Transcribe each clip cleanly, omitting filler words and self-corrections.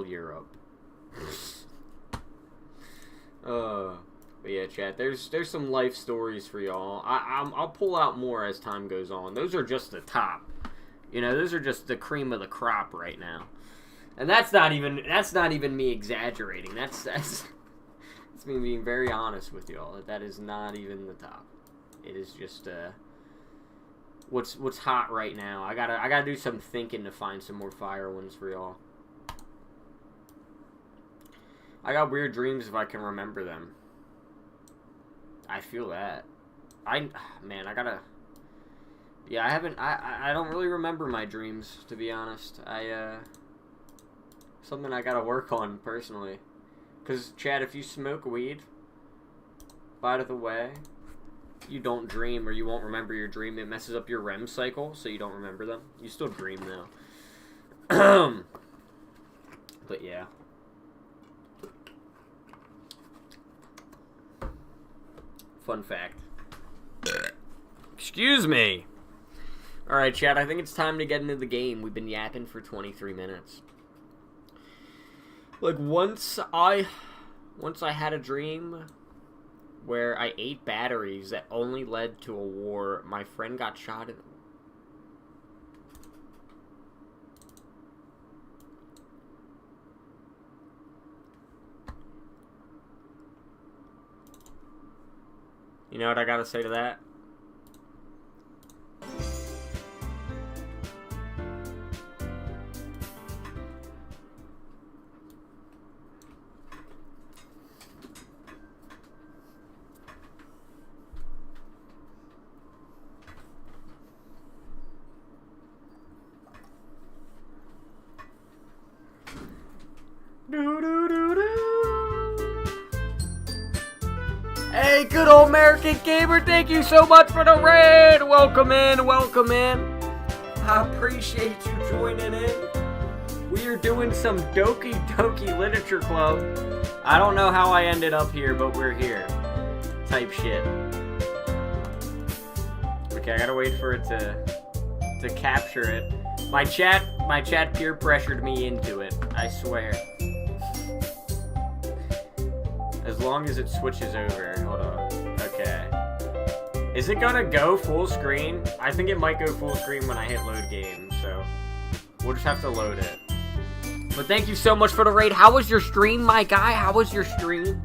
Europe. But yeah, chat, there's some life stories for y'all. I'll pull out more as time goes on. Those are just the top. You know, those are just the cream of the crop right now. And that's not even me exaggerating. That's me being very honest with y'all. That is not even the top. It is just what's hot right now. I gotta do some thinking to find some more fire ones for y'all. I got weird dreams if I can remember them. I feel that. Man, I gotta. Yeah, I don't really remember my dreams, to be honest. Something I gotta work on personally. Cause Chad, if you smoke weed, by the way, you don't dream or you won't remember your dream. It messes up your REM cycle, so you don't remember them. You still dream though. But yeah. Fun fact. Excuse me. Alright, chat, I think it's time to get into the game. We've been yapping for 23 minutes. Like, once I had a dream where I ate batteries that only led to a war. My friend got shot in... You know what I gotta say to that? Hey, good old American Gamer, thank you so much for the raid! Welcome in, welcome in. I appreciate you joining in. We are doing some Doki Doki Literature Club. I don't know how I ended up here, but we're here. Type shit. Okay, I gotta wait for it to capture it. My chat peer pressured me into it, I swear. As long as it switches over. Hold on. Okay. Is it gonna go full screen? I think it might go full screen when I hit load game, so we'll just have to load it. But thank you so much for the raid. How was your stream, my guy? How was your stream?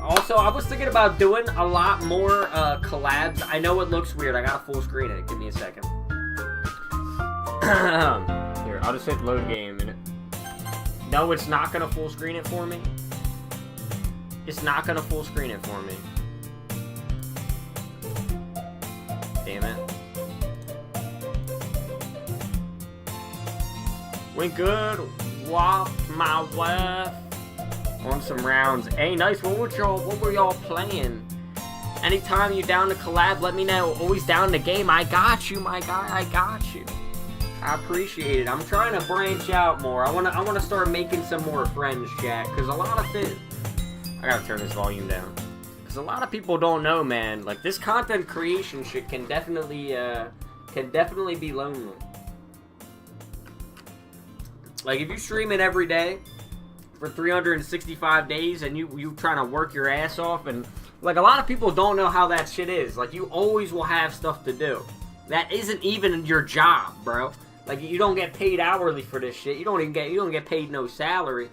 Also, I was thinking about doing a lot more collabs. I know it looks weird. I gotta full screen it. Give me a second. Here, I'll just hit load game. And no, it's not gonna full screen it for me. It's not gonna full screen it for me. Damn it. We good. Wop my wife on some rounds. Hey, nice. What were y'all playing? Anytime you down to collab, let me know. Always down to game. I got you, my guy. I got you. I appreciate it. I'm trying to branch out more. I wanna start making some more friends, chat. Cause a lot of things. I gotta turn this volume down. Because a lot of people don't know, man. Like, this content creation shit can definitely be lonely. Like, if you stream it every day for 365 days and you trying to work your ass off, and, like, a lot of people don't know how that shit is. Like, you always will have stuff to do. That isn't even your job, bro. Like, you don't get paid hourly for this shit. You don't get paid no salary.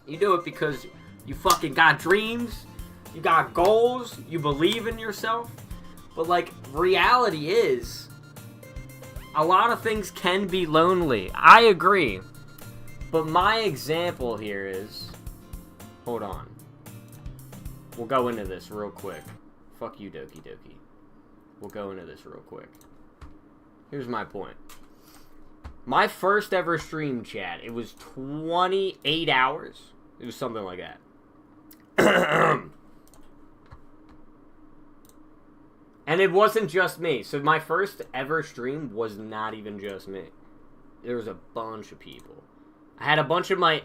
You do it because you fucking got dreams, you got goals, you believe in yourself. But, like, reality is, a lot of things can be lonely. I agree. But my example here is, hold on. We'll go into this real quick. Fuck you, Doki Doki. We'll go into this real quick. Here's my point. My first ever stream, chat, it was 28 hours. It was something like that. And it wasn't just me. So my first ever stream was not even just me. There was a bunch of people. I had a bunch of my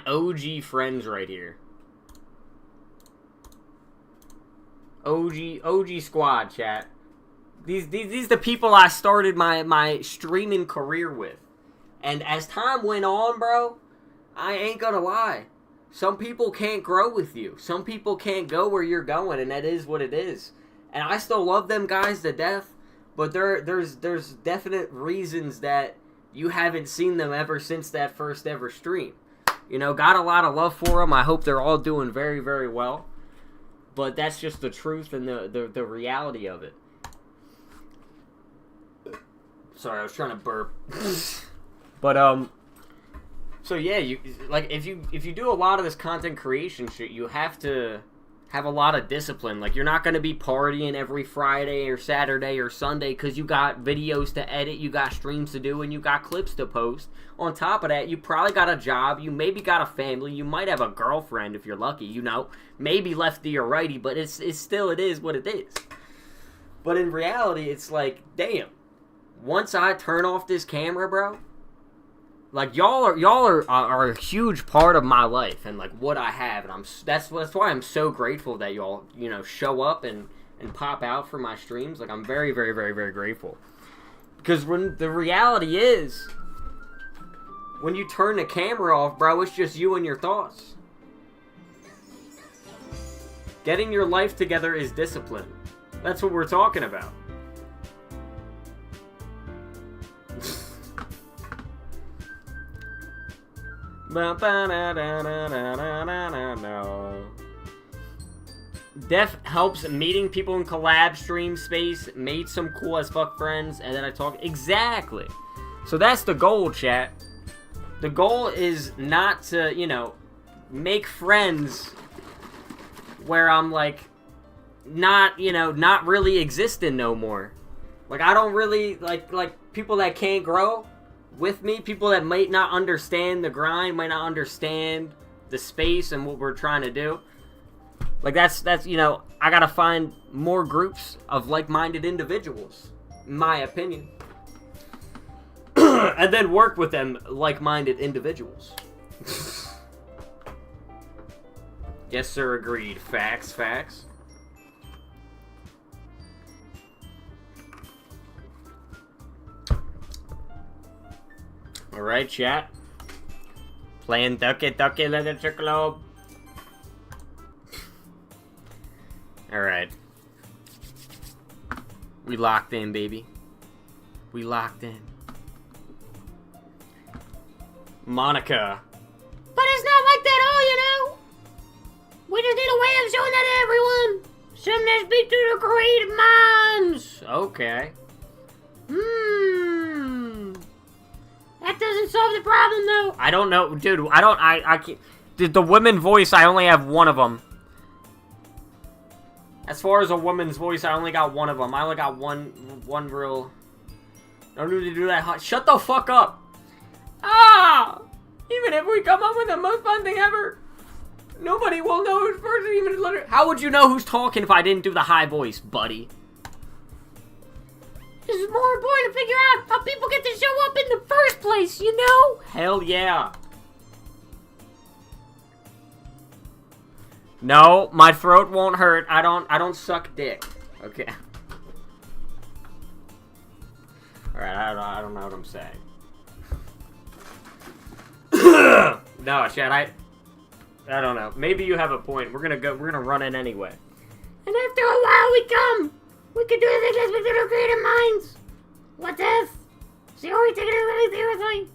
OG friends right here. OG squad, chat. These the people I started my streaming career with. And as time went on, bro, I ain't gonna lie. Some people can't grow with you. Some people can't go where you're going, and that is what it is. And I still love them guys to death, but there's definite reasons that you haven't seen them ever since that first ever stream. You know, got a lot of love for them. I hope they're all doing very, very well. But that's just the truth and the reality of it. Sorry, I was trying to burp. But so yeah, you like if you do a lot of this content creation shit, you have to have a lot of discipline. Like, you're not going to be partying every Friday or Saturday or Sunday because you got videos to edit, you got streams to do, and you got clips to post. On top of that, you probably got a job, you maybe got a family, you might have a girlfriend if you're lucky, you know, maybe lefty or righty, but it is what it is. But in reality, it's like, damn, once I turn off this camera, bro, like, y'all are a huge part of my life and like what I have, and that's why I'm so grateful that y'all, you know, show up and pop out for my streams. Like, I'm very, very, very, very grateful, because when the reality is, when you turn the camera off, bro, it's just you and your thoughts. Getting your life together is discipline. That's what we're talking about. Def helps meeting people in collab stream space, made some cool as fuck friends, and then I talk. Exactly. So that's the goal, chat. The goal is not to, you know, make friends where I'm like not, you know, not really existing no more. Like, I don't really like people that can't grow with me, people that might not understand the grind, might not understand the space and what we're trying to do. Like, that's you know, I gotta find more groups of like-minded individuals, in my opinion. And then work with them like-minded individuals. Yes, sir, agreed. Facts, facts. Alright, chat. Playing Ducky Literature Club. Alright. We locked in, baby. We locked in. Monica. But it's not like that all, you know. We just need a way of showing that to everyone. Something that speaks to the creative minds. Okay. That doesn't solve the problem, though. I don't know, dude. I can't. The women voice, I only have one of them. As far as a woman's voice, I only got one of them. I only got one real. Don't need to do that. Shut the fuck up. Ah! Even if we come up with the most fun thing ever, nobody will know who's first even literally. How would you know who's talking if I didn't do the high voice, buddy? This is more important to figure out how people get to show up in the first place, you know? Hell yeah. No, my throat won't hurt. I don't suck dick. Okay. Alright, I don't know what I'm saying. No, Chad, I don't know. Maybe you have a point. We're gonna run in anyway. And after a while we can do the things with our creative minds. What if? See, are we taking it really seriously?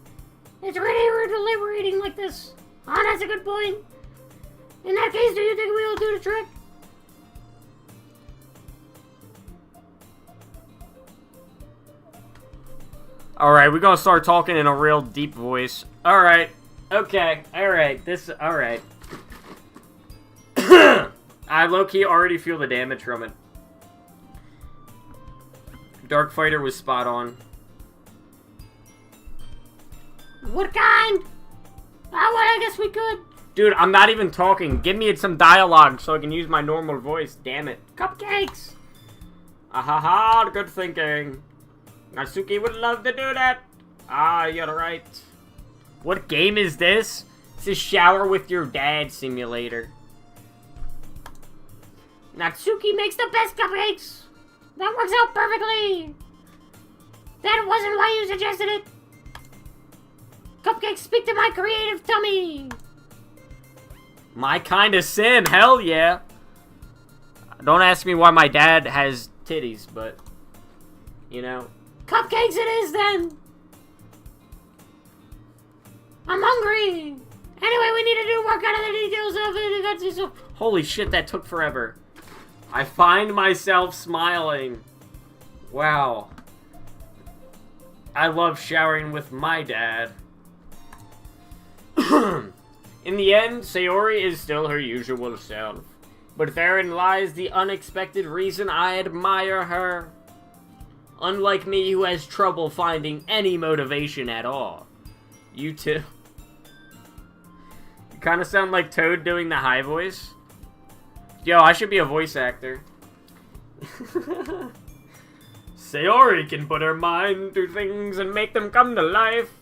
It's really we're deliberating like this. Oh, that's a good point. In that case, do you think we will do the trick? Alright, we're gonna start talking in a real deep voice. Alright. Okay. Alright. Alright. I low-key already feel the damage from it. Dark Fighter was spot on. What kind? Well, I guess we could. Dude, I'm not even talking. Give me some dialogue so I can use my normal voice. Damn it. Cupcakes. Ahaha, good thinking. Natsuki would love to do that. Ah, you're right. What game is this? This is Shower with Your Dad Simulator. Natsuki makes the best cupcakes. That works out perfectly. That wasn't why you suggested it. Cupcake, speak to my creative tummy. My kind of sim, hell yeah. Don't ask me why my dad has titties, but, you know. Cupcakes it is, then. I'm hungry. Anyway, we need to do work out of the details of it. Holy shit, that took forever. I find myself smiling. Wow. I love showering with my dad. In the end, Sayori is still her usual self. But therein lies the unexpected reason I admire her. Unlike me, who has trouble finding any motivation at all. You too. You kind of sound like Toad doing the high voice. Yo, I should be a voice actor. Sayori can put her mind to things and make them come to life.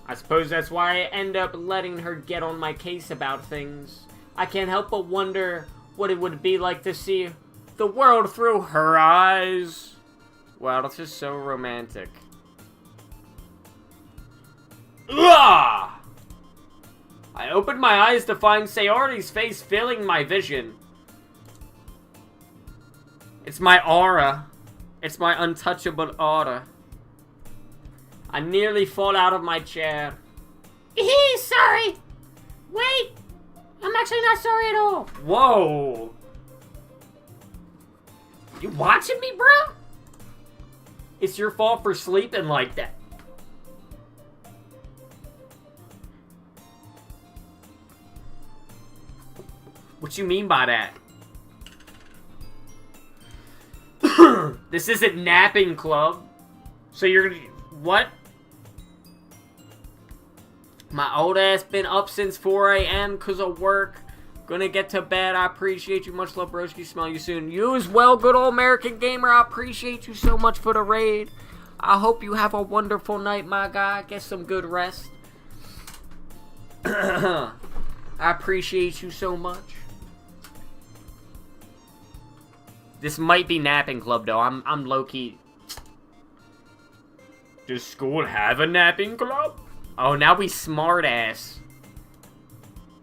I suppose that's why I end up letting her get on my case about things. I can't help but wonder what it would be like to see the world through her eyes. Wow, that's just so romantic. Ugh! I opened my eyes to find Sayori's face filling my vision. It's my aura. It's my untouchable aura. I nearly fall out of my chair. Sorry. Wait. I'm actually not sorry at all. Whoa. You watching me, bro? It's your fault for sleeping like that. What you mean by that? This isn't napping club. So you're gonna... What? My old ass been up since 4 a.m. because of work. Gonna get to bed. I appreciate you. Much love, broski. Smell you soon. You as well, good old American gamer. I appreciate you so much for the raid. I hope you have a wonderful night, my guy. Get some good rest. I appreciate you so much. This might be napping club, though. I'm low-key. Does school have a napping club? Oh, now we smart ass.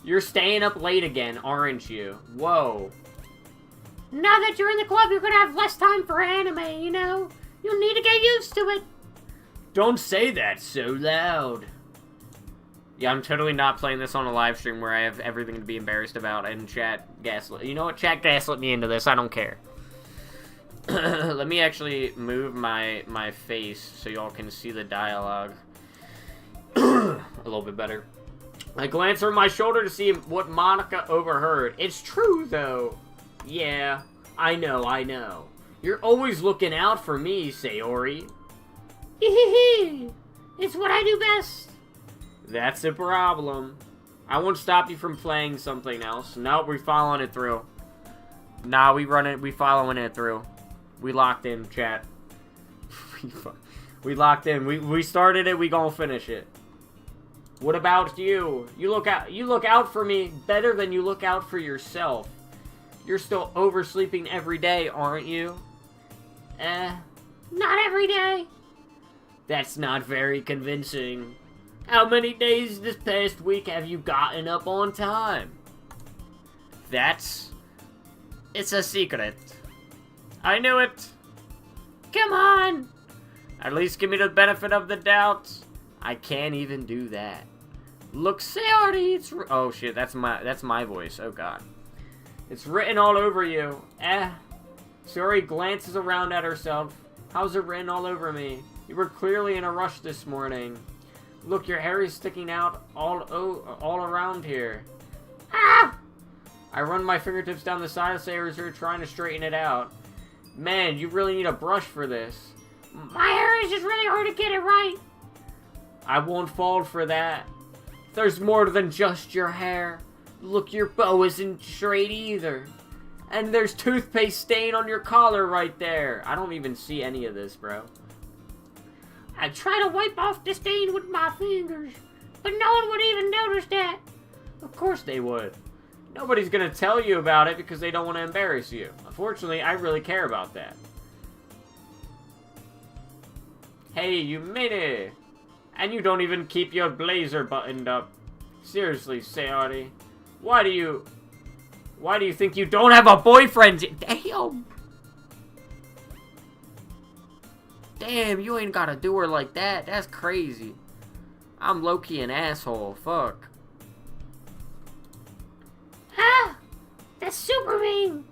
You're staying up late again, aren't you? Whoa. Now that you're in the club, you're gonna have less time for anime, you know? You'll need to get used to it. Don't say that so loud. Yeah, I'm totally not playing this on a live stream where I have everything to be embarrassed about and chat gaslit. You know what? Chat gaslit me into this. I don't care. Let me actually move my face so y'all can see the dialogue a little bit better. I glance over my shoulder to see what Monica overheard. It's true, though. Yeah, I know. You're always looking out for me, Sayori. It's what I do best. That's a problem. I won't stop you from playing something else. No, we're following it through. Nah, we following it through. We locked in, chat. We locked in. We started it, we gonna finish it. What about you? You look out for me better than you look out for yourself. You're still oversleeping every day, aren't you? Not every day. That's not very convincing. How many days this past week have you gotten up on time? It's a secret. I knew it. Come on. At least give me the benefit of the doubt. I can't even do that. Look, Sayori, it's... Oh, shit, that's my voice. Oh, God. It's written all over you. Sayori glances around at herself. How's it written all over me? You were clearly in a rush this morning. Look, your hair is sticking out all around here. Ah! I run my fingertips down the side of Sayori's hair, trying to straighten it out. Man, you really need a brush for this. My hair is just really hard to get it right. I won't fall for that. There's more than just your hair. Look, your bow isn't straight either. And there's toothpaste stain on your collar right there. I don't even see any of this, bro. I try to wipe off the stain with my fingers, but no one would even notice that. Of course they would. Nobody's gonna tell you about it because they don't want to embarrass you. Unfortunately, I really care about that. Hey, you mini! And you don't even keep your blazer buttoned up. Seriously, Sayori. Why do you think you don't have a boyfriend? Damn! Damn, you ain't gotta do her like that. That's crazy. I'm low-key an asshole. Fuck. Ah! That's super mean!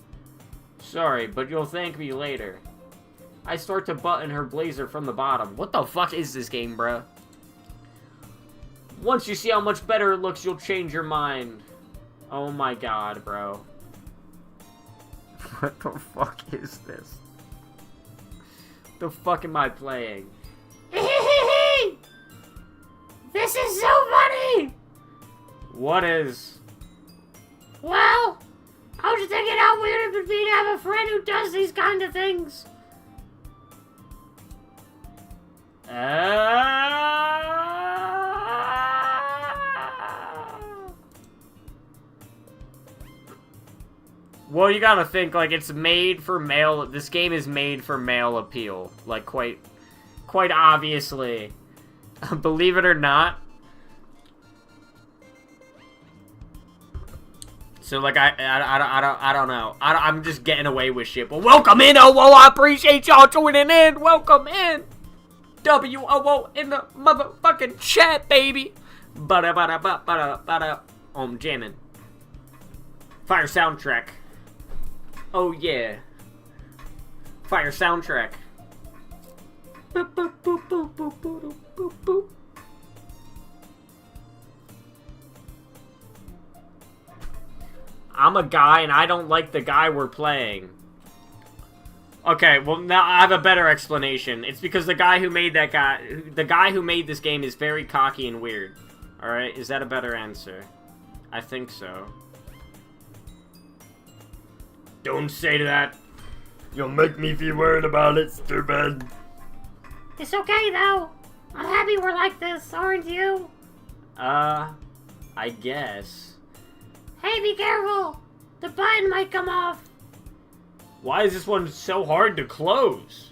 Sorry, but you'll thank me later. I start to button her blazer from the bottom. What the fuck is this game, bro? Once you see how much better it looks, you'll change your mind. Oh my god, bro. What the fuck is this? The fuck am I playing? This is so funny! What is? Well, I was just thinking how weird it would be to have a friend who does these kind of things. Well, you gotta think, like, it's made for male... This game is made for male appeal. Like, quite obviously. Believe it or not. So, like, I don't know. I'm just getting away with shit. But welcome in, OO! I appreciate y'all joining in! Welcome in! WOO in the motherfucking chat, baby! I'm jamming. Fire soundtrack. Oh yeah. Fire soundtrack. I'm a guy and I don't like the guy we're playing. Okay, well now I have a better explanation. It's because the guy who made this game is very cocky and weird. Alright, is that a better answer? I think so. Don't say that. You'll make me feel worried about it, stupid. It's okay, though. I'm happy we're like this, aren't you? I guess. Hey, be careful. The button might come off. Why is this one so hard to close?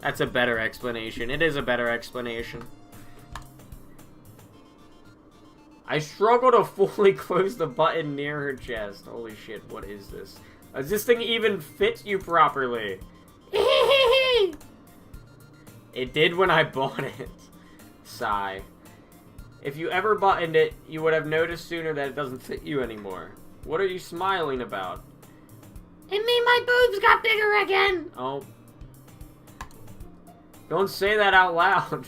That's a better explanation. It is a better explanation. I struggle to fully close the button near her chest. Holy shit, what is this? Does this thing even fit you properly? It did when I bought it. Sigh. If you ever buttoned it, you would have noticed sooner that it doesn't fit you anymore. What are you smiling about? It mean my boobs got bigger again. Oh. Don't say that out loud.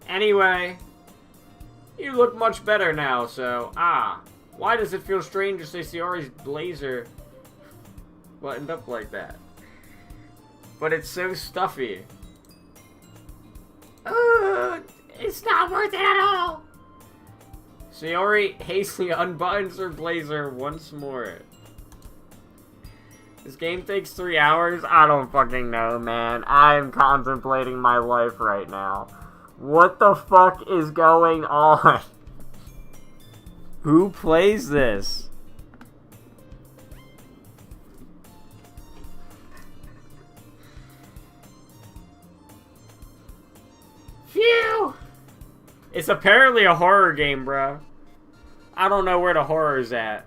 Anyway, you look much better now, so... Why does it feel strange to say Sayori's blazer buttoned up like that? But it's so stuffy. It's not worth it at all. Sayori hastily unbuttons her blazer once more. This game takes 3 hours? I don't fucking know, man. I'm contemplating my life right now. What the fuck is going on? Who plays this? Phew! It's apparently a horror game, bro. I don't know where the horror's at.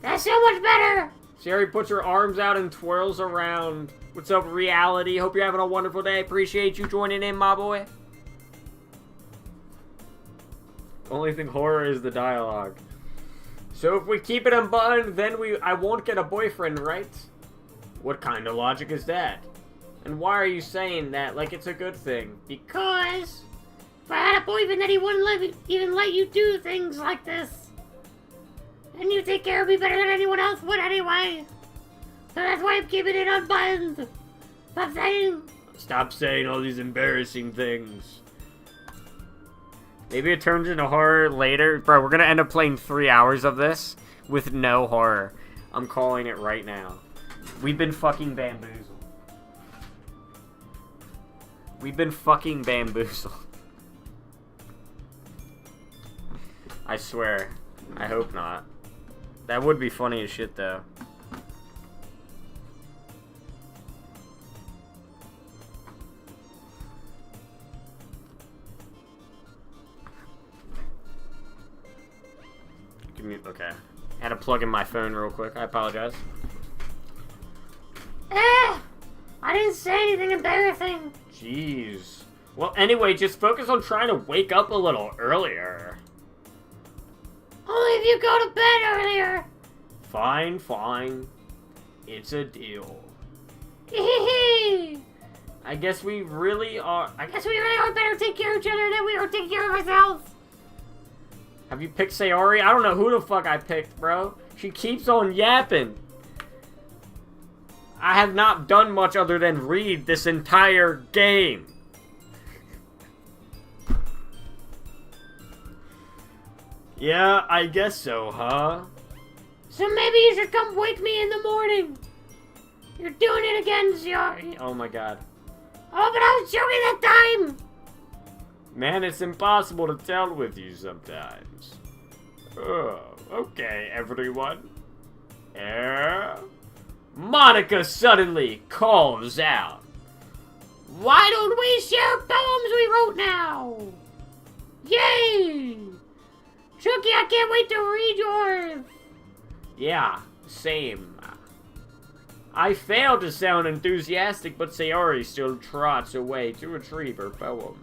That's so much better! Sherry puts her arms out and twirls around. What's up, reality? Hope you're having a wonderful day. Appreciate you joining in, my boy. Only thing horror is the dialogue. So if we keep it unbuttoned, then I won't get a boyfriend, right? What kind of logic is that? And why are you saying that like it's a good thing? Because if I had a boyfriend, then he wouldn't even let you do things like this. And you take care of me better than anyone else would anyway. So that's why I'm keeping it unbuttoned. Stop saying all these embarrassing things. Maybe it turns into horror later. Bro, we're gonna end up playing 3 hours of this with no horror. I'm calling it right now. We've been fucking bamboozled. We've been fucking bamboozled. I swear. I hope not. That would be funny as shit, though. Okay. Had to plug in my phone real quick. I apologize. I didn't say anything embarrassing. Jeez. Well, anyway, just focus on trying to wake up a little earlier. Only if you go to bed earlier. Fine, fine. It's a deal. I guess we really are better take care of each other than we are taking care of ourselves. Have you picked Sayori? I don't know who the fuck I picked, bro. She keeps on yapping. I have not done much other than read this entire game. Yeah, I guess so, huh? So maybe you should come wake me in the morning. You're doing it again, Sayori. Oh my god. Oh, but I was joking that time. Man, it's impossible to tell with you sometimes. Oh, okay, everyone. Monica suddenly calls out. Why don't we share poems we wrote now? Yay! Chucky, I can't wait to read yours. Yeah, same. I failed to sound enthusiastic, but Sayori still trots away to retrieve her poem.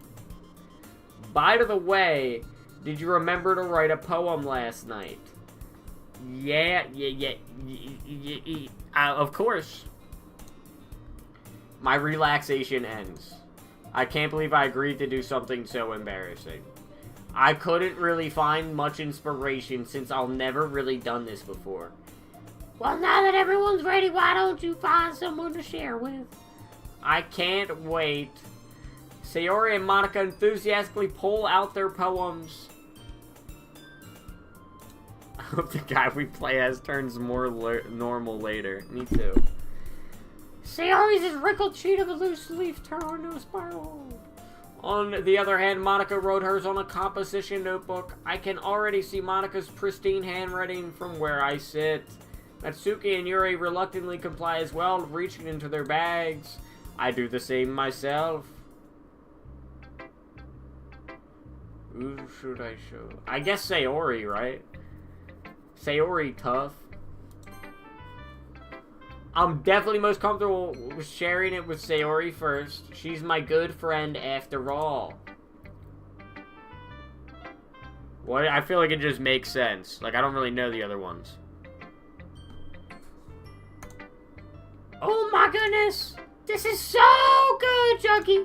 By the way, did you remember to write a poem last night? Yeah, of course. My relaxation ends. I can't believe I agreed to do something so embarrassing. I couldn't really find much inspiration since I've never really done this before. Well, now that everyone's ready, why don't you find someone to share with? I can't wait. Sayori and Monica enthusiastically pull out their poems. I hope the guy we play as turns more normal later. Me too. Sayori's is wrinkled sheet of a loose leaf torn into a spiral. On the other hand, Monica wrote hers on a composition notebook. I can already see Monica's pristine handwriting from where I sit. Natsuki and Yuri reluctantly comply as well, reaching into their bags. I do the same myself. Who should I show? I guess Sayori, right? Sayori tough. I'm definitely most comfortable with sharing it with Sayori first. She's my good friend after all. What? I feel like it just makes sense. Like, I don't really know the other ones. Oh my goodness! This is so good, Chucky!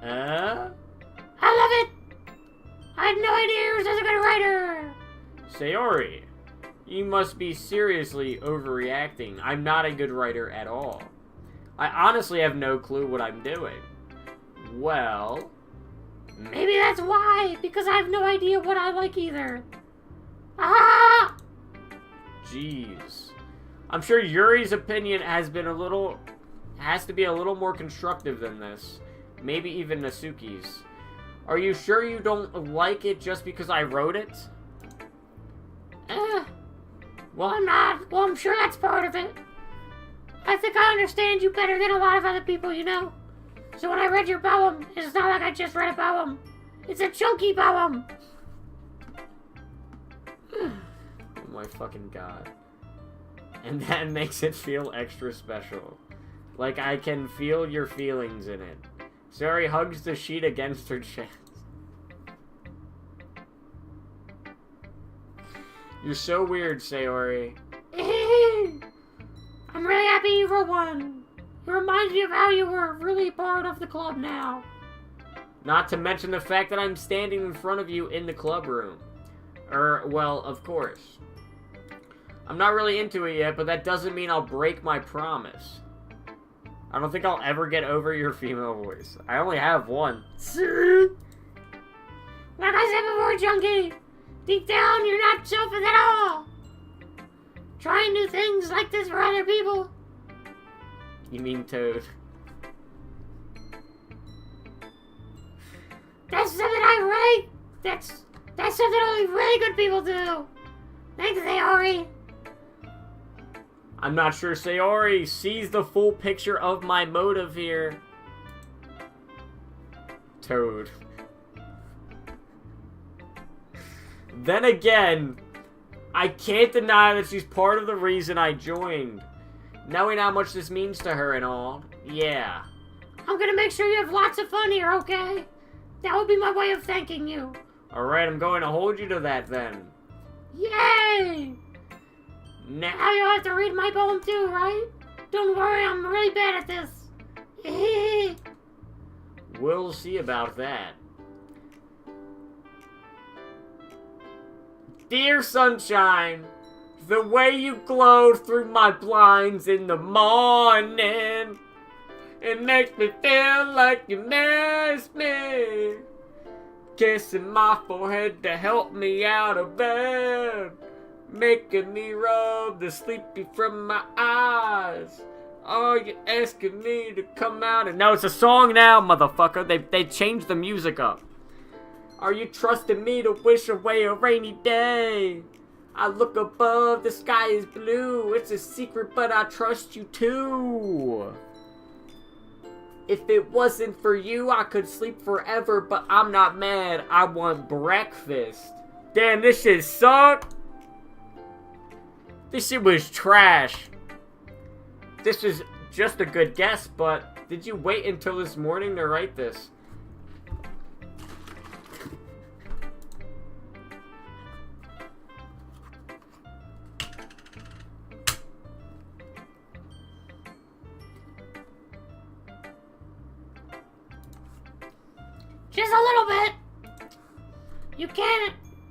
I love it! I had no idea you were such a good writer! Sayori, you must be seriously overreacting. I'm not a good writer at all. I honestly have no clue what I'm doing. Well... Maybe that's why, because I have no idea what I like either. Ah! Jeez. I'm sure Yuri's opinion has to be a little more constructive than this. Maybe even Natsuki's. Are you sure you don't like it just because I wrote it? Well, I'm not. Well, I'm sure that's part of it. I think I understand you better than a lot of other people, you know? So when I read your poem, it's not like I just read a poem. It's a chunky poem. Oh my fucking god. And that makes it feel extra special. Like I can feel your feelings in it. Sayori hugs the sheet against her chest. You're so weird, Sayori. I'm really happy you wrote one. It reminds me of how you were really part of the club now. Not to mention the fact that I'm standing in front of you in the club room. Well, of course. I'm not really into it yet, but that doesn't mean I'll break my promise. I don't think I'll ever get over your female voice. I only have one. Like I said before, Chunky, deep down, you're not selfish at all. Trying new things like this for other people. You mean Toad? That's something I really... That's something only really good people do. Thanks, Sayori. I'm not sure Sayori sees the full picture of my motive here. Toad. Then again, I can't deny that she's part of the reason I joined. Knowing how much this means to her and all. Yeah. I'm gonna make sure you have lots of fun here, okay? That would be my way of thanking you. Alright, I'm going to hold you to that then. Yay! Now you'll have to read my poem too, right? Don't worry, I'm really bad at this. We'll see about that. Dear sunshine, the way you glowed through my blinds in the morning, it makes me feel like you miss me. Kissing my forehead to help me out of bed, making me rub the sleepy from my eyes. Are you asking me to come out and... No, it's a song now, motherfucker. They changed the music up. Are you trusting me to wish away a rainy day? I look above, the sky is blue. It's a secret, but I trust you too. If it wasn't for you, I could sleep forever, but I'm not mad. I want breakfast. Damn, this shit sucked. This shit was trash. This is just a good guess, but did you wait until this morning to write this? Just a little bit.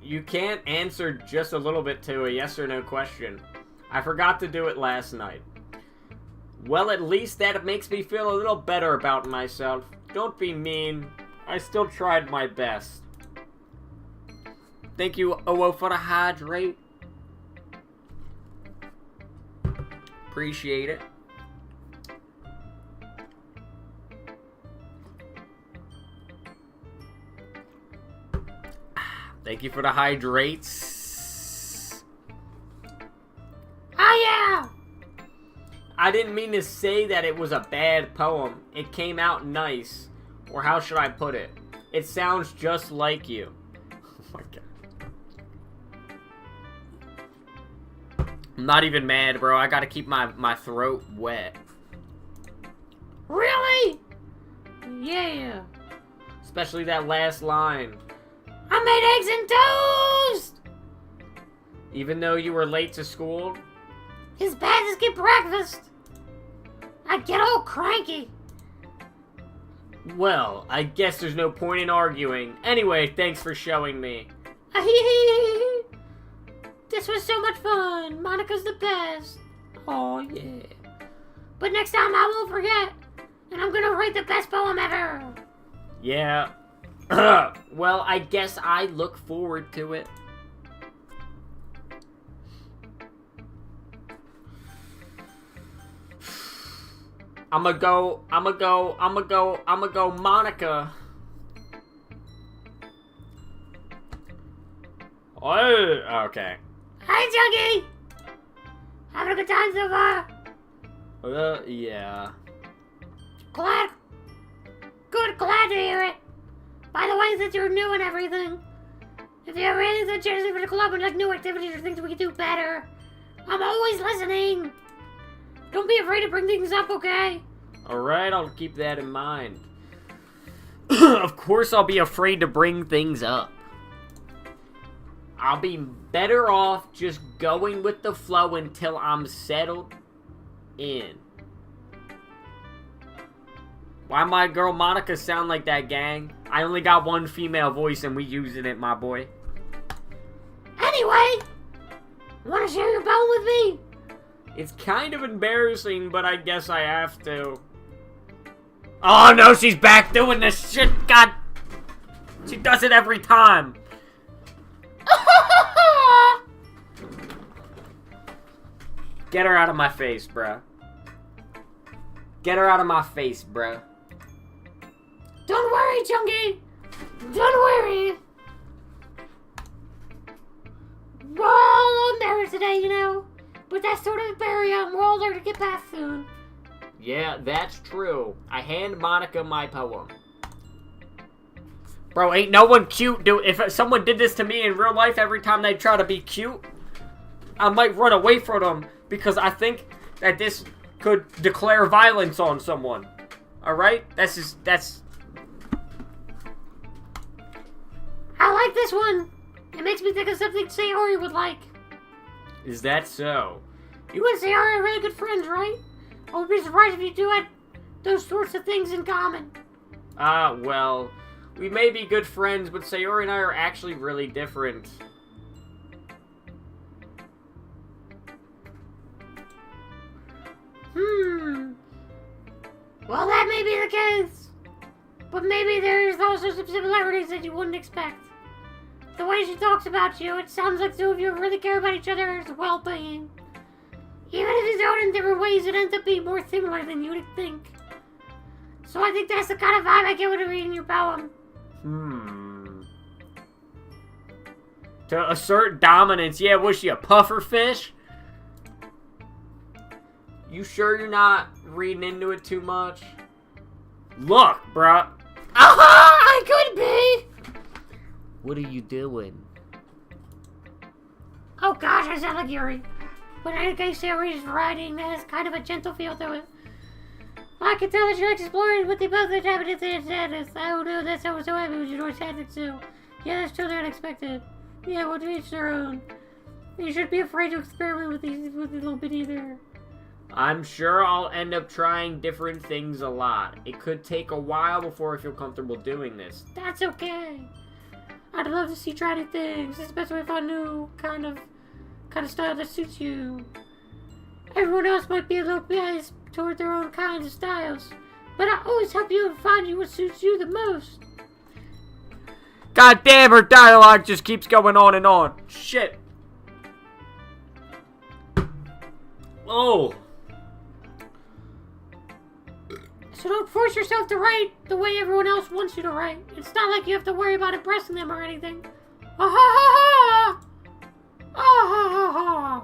You can't answer just a little bit to a yes or no question. I forgot to do it last night. Well, at least that makes me feel a little better about myself. Don't be mean. I still tried my best. Thank you, OO, for the hydrate. Appreciate it. Thank you for the hydrates. Oh, yeah! I didn't mean to say that it was a bad poem. It came out nice. Or how should I put it? It sounds just like you. Oh my god. I'm not even mad, bro. I gotta keep my throat wet. Really? Yeah. Especially that last line. I made eggs and toast! Even though you were late to school? His bad to skip breakfast. I get all cranky. Well, I guess there's no point in arguing. Anyway, thanks for showing me. This was so much fun. Monica's the best. Oh, yeah. But next time I won't forget. And I'm gonna write the best poem ever. Yeah. Well, I guess I look forward to it. I'ma go, Monica. Oh, okay. Hi, Chunky! Having a good time so far? Yeah. Glad to hear it. By the way, since you're new and everything, if you have any suggestions for the club and like new activities or things we can do better, I'm always listening. Don't be afraid to bring things up, okay? Alright, I'll keep that in mind. Of course I'll be afraid to bring things up. I'll be better off just going with the flow until I'm settled in. Why my girl Monica sound like that, gang? I only got one female voice and we using it, my boy. Anyway, wanna share your poem with me? It's kind of embarrassing, but I guess I have to. Oh no, she's back doing this shit, god! She does it every time! Get her out of my face, bruh. Get her out of my face, bruh. Don't worry, Chunky. Don't worry. We're all embarrassed today, you know. But that's sort of a barrier we're all there to get past soon. Yeah, that's true. I hand Monica my poem. Bro, ain't no one cute, dude. If someone did this to me in real life every time they try to be cute, I might run away from them because I think that this could declare violence on someone. Alright? That's... I like this one. It makes me think of something Sayori would like. Is that so? You and Sayori are really good friends, right? I would be surprised if you two had those sorts of things in common. Well, we may be good friends, but Sayori and I are actually really different. Well, that may be the case. But maybe there's also some similarities that you wouldn't expect. The way she talks about you, it sounds like two of you really care about each other's well-being. Even if you do it in different ways, it ends up being more similar than you would think. So I think that's the kind of vibe I get when I'm reading your poem. To assert dominance, yeah, was she a puffer fish? You sure you're not reading into it too much? Look, bruh. Aha! I could be! What are you doing? Oh gosh, I sound like Yuri. But I guess Yuri's writing that has kind of a gentle feel to it. I can tell that you're exploring what they both are happening to their sadness. Oh no, that's how we're so happy with your sadness too. Yeah, that's totally unexpected. Yeah, well, to each their own. You shouldn't be afraid to experiment with these with a little bit either. I'm sure I'll end up trying different things a lot. It could take a while before I feel comfortable doing this. That's okay. I'd love to see you try new things, especially if I knew kind of style that suits you. Everyone else might be a little biased toward their own kinds of styles, but I always help you and find you what suits you the most. God damn, her dialogue just keeps going on and on. Shit. Oh. So don't force yourself to write the way everyone else wants you to write. It's not like you have to worry about impressing them or anything. Ah ha ha ha! Ah ha ha ha!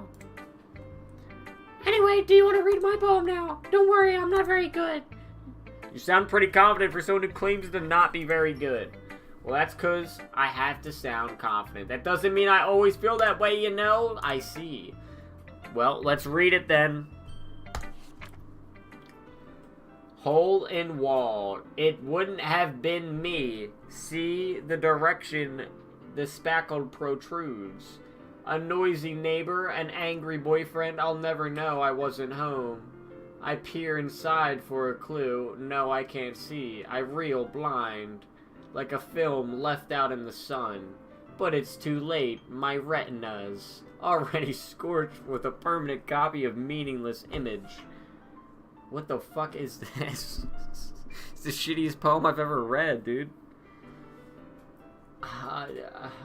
Anyway, do you want to read my poem now? Don't worry, I'm not very good. You sound pretty confident for someone who claims to not be very good. Well, that's because I have to sound confident. That doesn't mean I always feel that way, you know? I see. Well, let's read it then. Hole in wall. It wouldn't have been me. See the direction the spackle protrudes. A noisy neighbor, an angry boyfriend, I'll never know I wasn't home. I peer inside for a clue. No, I can't see. I reel blind. Like a film left out in the sun. But it's too late. My retina's already scorched with a permanent copy of meaningless image. What the fuck is this? It's the shittiest poem I've ever read, dude.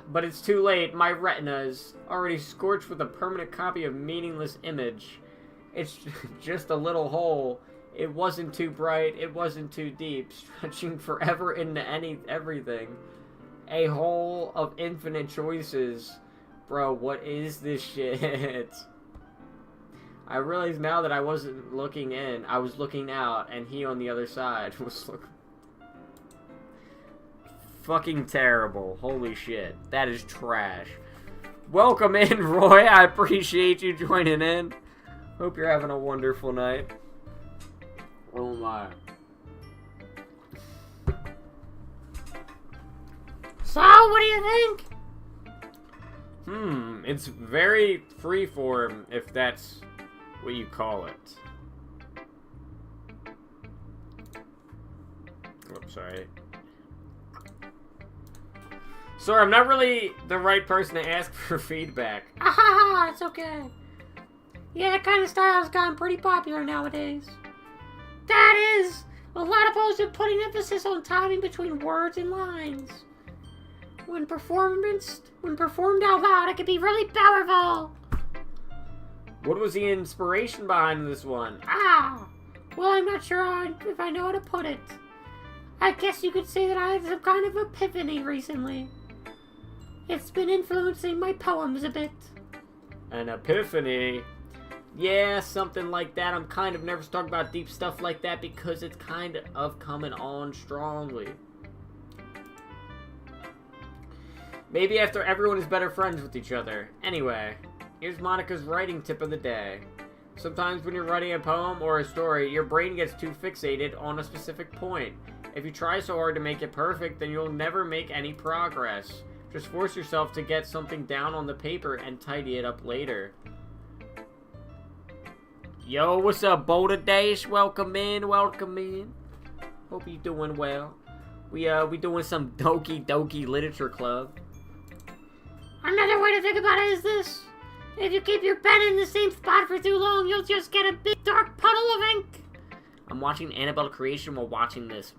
But it's too late. My retina's already scorched with a permanent copy of meaningless image. It's just a little hole. It wasn't too bright. It wasn't too deep. Stretching forever into everything. A hole of infinite choices. Bro, what is this shit? I realize now that I wasn't looking in. I was looking out, and he on the other side was looking... Fucking terrible. Holy shit. That is trash. Welcome in, Roy. I appreciate you joining in. Hope you're having a wonderful night. Oh my. So, what do you think? It's very freeform, if that's what you call it. Oops, sorry. Sorry, I'm not really the right person to ask for feedback. Ah, it's okay. Yeah, that kind of style has gotten pretty popular nowadays. That is, a lot of posts are putting emphasis on timing between words and lines. When performed out loud, it can be really powerful. What was the inspiration behind this one? Well, I'm not sure if I know how to put it. I guess you could say that I had some kind of epiphany recently. It's been influencing my poems a bit. An epiphany? Yeah, something like that. I'm kind of nervous talking about deep stuff like that because it's kind of coming on strongly. Maybe after everyone is better friends with each other. Anyway, Here's Monica's writing tip of the day. Sometimes when you're writing a poem or a story, your brain gets too fixated on a specific point. If you try so hard to make it perfect, then you'll never make any progress. Just force yourself to get something down on the paper and tidy it up later. Yo, what's up, Boulder Dash? Welcome in, welcome in. Hope you're doing well. We doing some Doki Literature Club. Another way to think about it is this. If you keep your pen in the same spot for too long, you'll just get a big dark puddle of ink. I'm watching Annabelle Creation while watching this,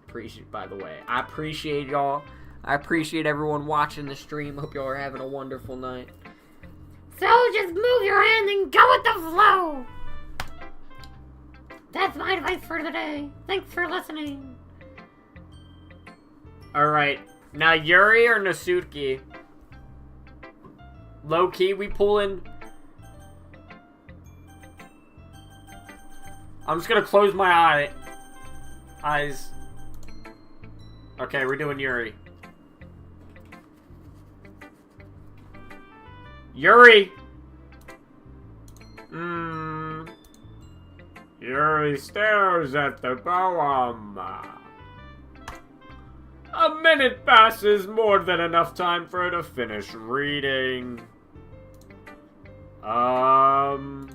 by the way. I appreciate y'all. I appreciate everyone watching the stream. Hope y'all are having a wonderful night. So just move your hand and go with the flow. That's my advice for today. Thanks for listening. Alright. Now, Yuri or Nasuki? Low-key, we pulling... I'm just gonna close my eyes. Okay, we're doing Yuri. Yuri! Yuri stares at the poem. A minute passes, more than enough time for her to finish reading. Oh!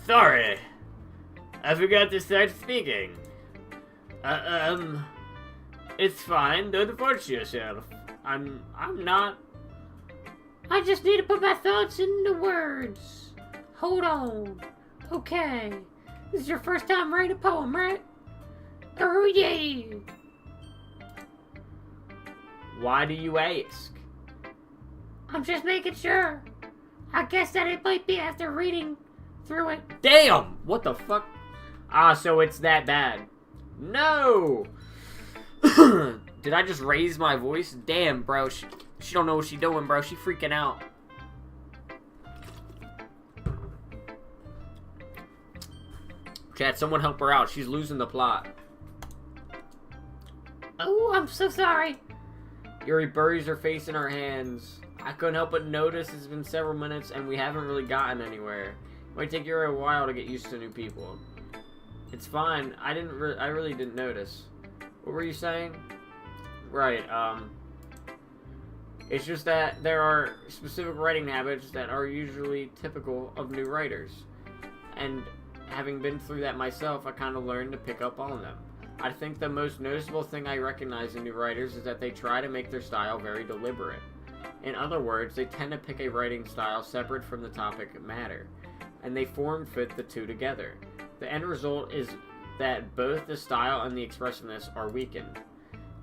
Sorry. I forgot to start speaking. It's fine. Don't force yourself. I'm not... I just need to put my thoughts into words. Hold on. Okay. This is your first time writing a poem, right? Oh, yeah. Why do you ask? I'm just making sure. I guess that it might be after reading through it. Damn! What the fuck? Ah, so it's that bad. No! Did I just raise my voice? Damn, bro. She don't know what she doing, bro. She freaking out. Chat, someone help her out. She's losing the plot. Oh, I'm so sorry. Yuri buries her face in her hands. I couldn't help but notice it's been several minutes and we haven't really gotten anywhere. It might take Yuri a while to get used to new people. It's fine. I really didn't notice. What were you saying? Right, it's just that there are specific writing habits that are usually typical of new writers. And having been through that myself, I kind of learned to pick up on them. I think the most noticeable thing I recognize in new writers is that they try to make their style very deliberate. In other words, they tend to pick a writing style separate from the topic matter, and they form-fit the two together. The end result is that both the style and the expressiveness are weakened.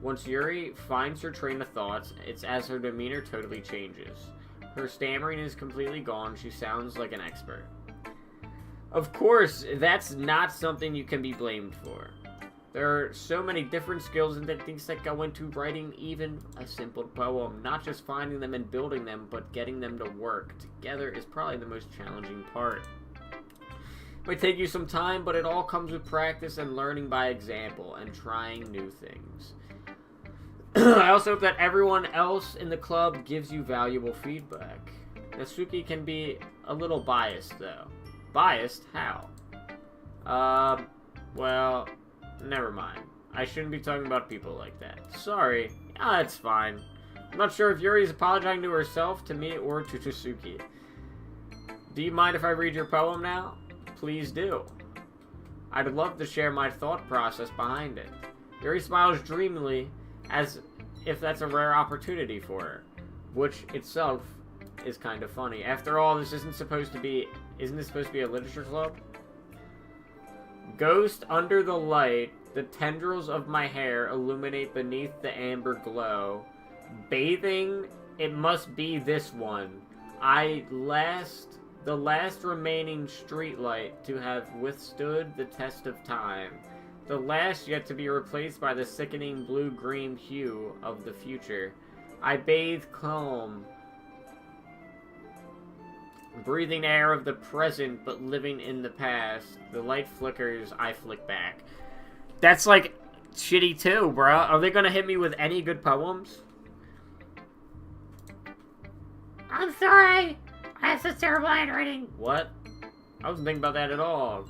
Once Yuri finds her train of thoughts, it's as her demeanor totally changes. Her stammering is completely gone, she sounds like an expert. Of course, that's not something you can be blamed for. There are so many different skills and techniques that go into writing even a simple poem. Not just finding them and building them, but getting them to work together is probably the most challenging part. It might take you some time, but it all comes with practice and learning by example and trying new things. I also hope that everyone else in the club gives you valuable feedback. Natsuki can be a little biased, though. Biased? How? Well, never mind. I shouldn't be talking about people like that. Sorry. Ah, it's fine. I'm not sure if Yuri is apologizing to herself, to me, or to Natsuki. Do you mind if I read your poem now? Please do. I'd love to share my thought process behind it. Yuri smiles dreamily, as if that's a rare opportunity for her, which itself is kind of funny. After all, this isn't this supposed to be a literature club? Ghost under the light, the tendrils of my hair illuminate beneath the amber glow. Bathing, it must be this one. The last remaining streetlight to have withstood the test of time. The last yet to be replaced by the sickening blue-green hue of the future. I bathe calm, breathing air of the present but living in the past. The light flickers, I flick back. That's like shitty too, bruh. Are they gonna hit me with any good poems? I'm sorry. I have such terrible handwriting. What? I wasn't thinking about that at all.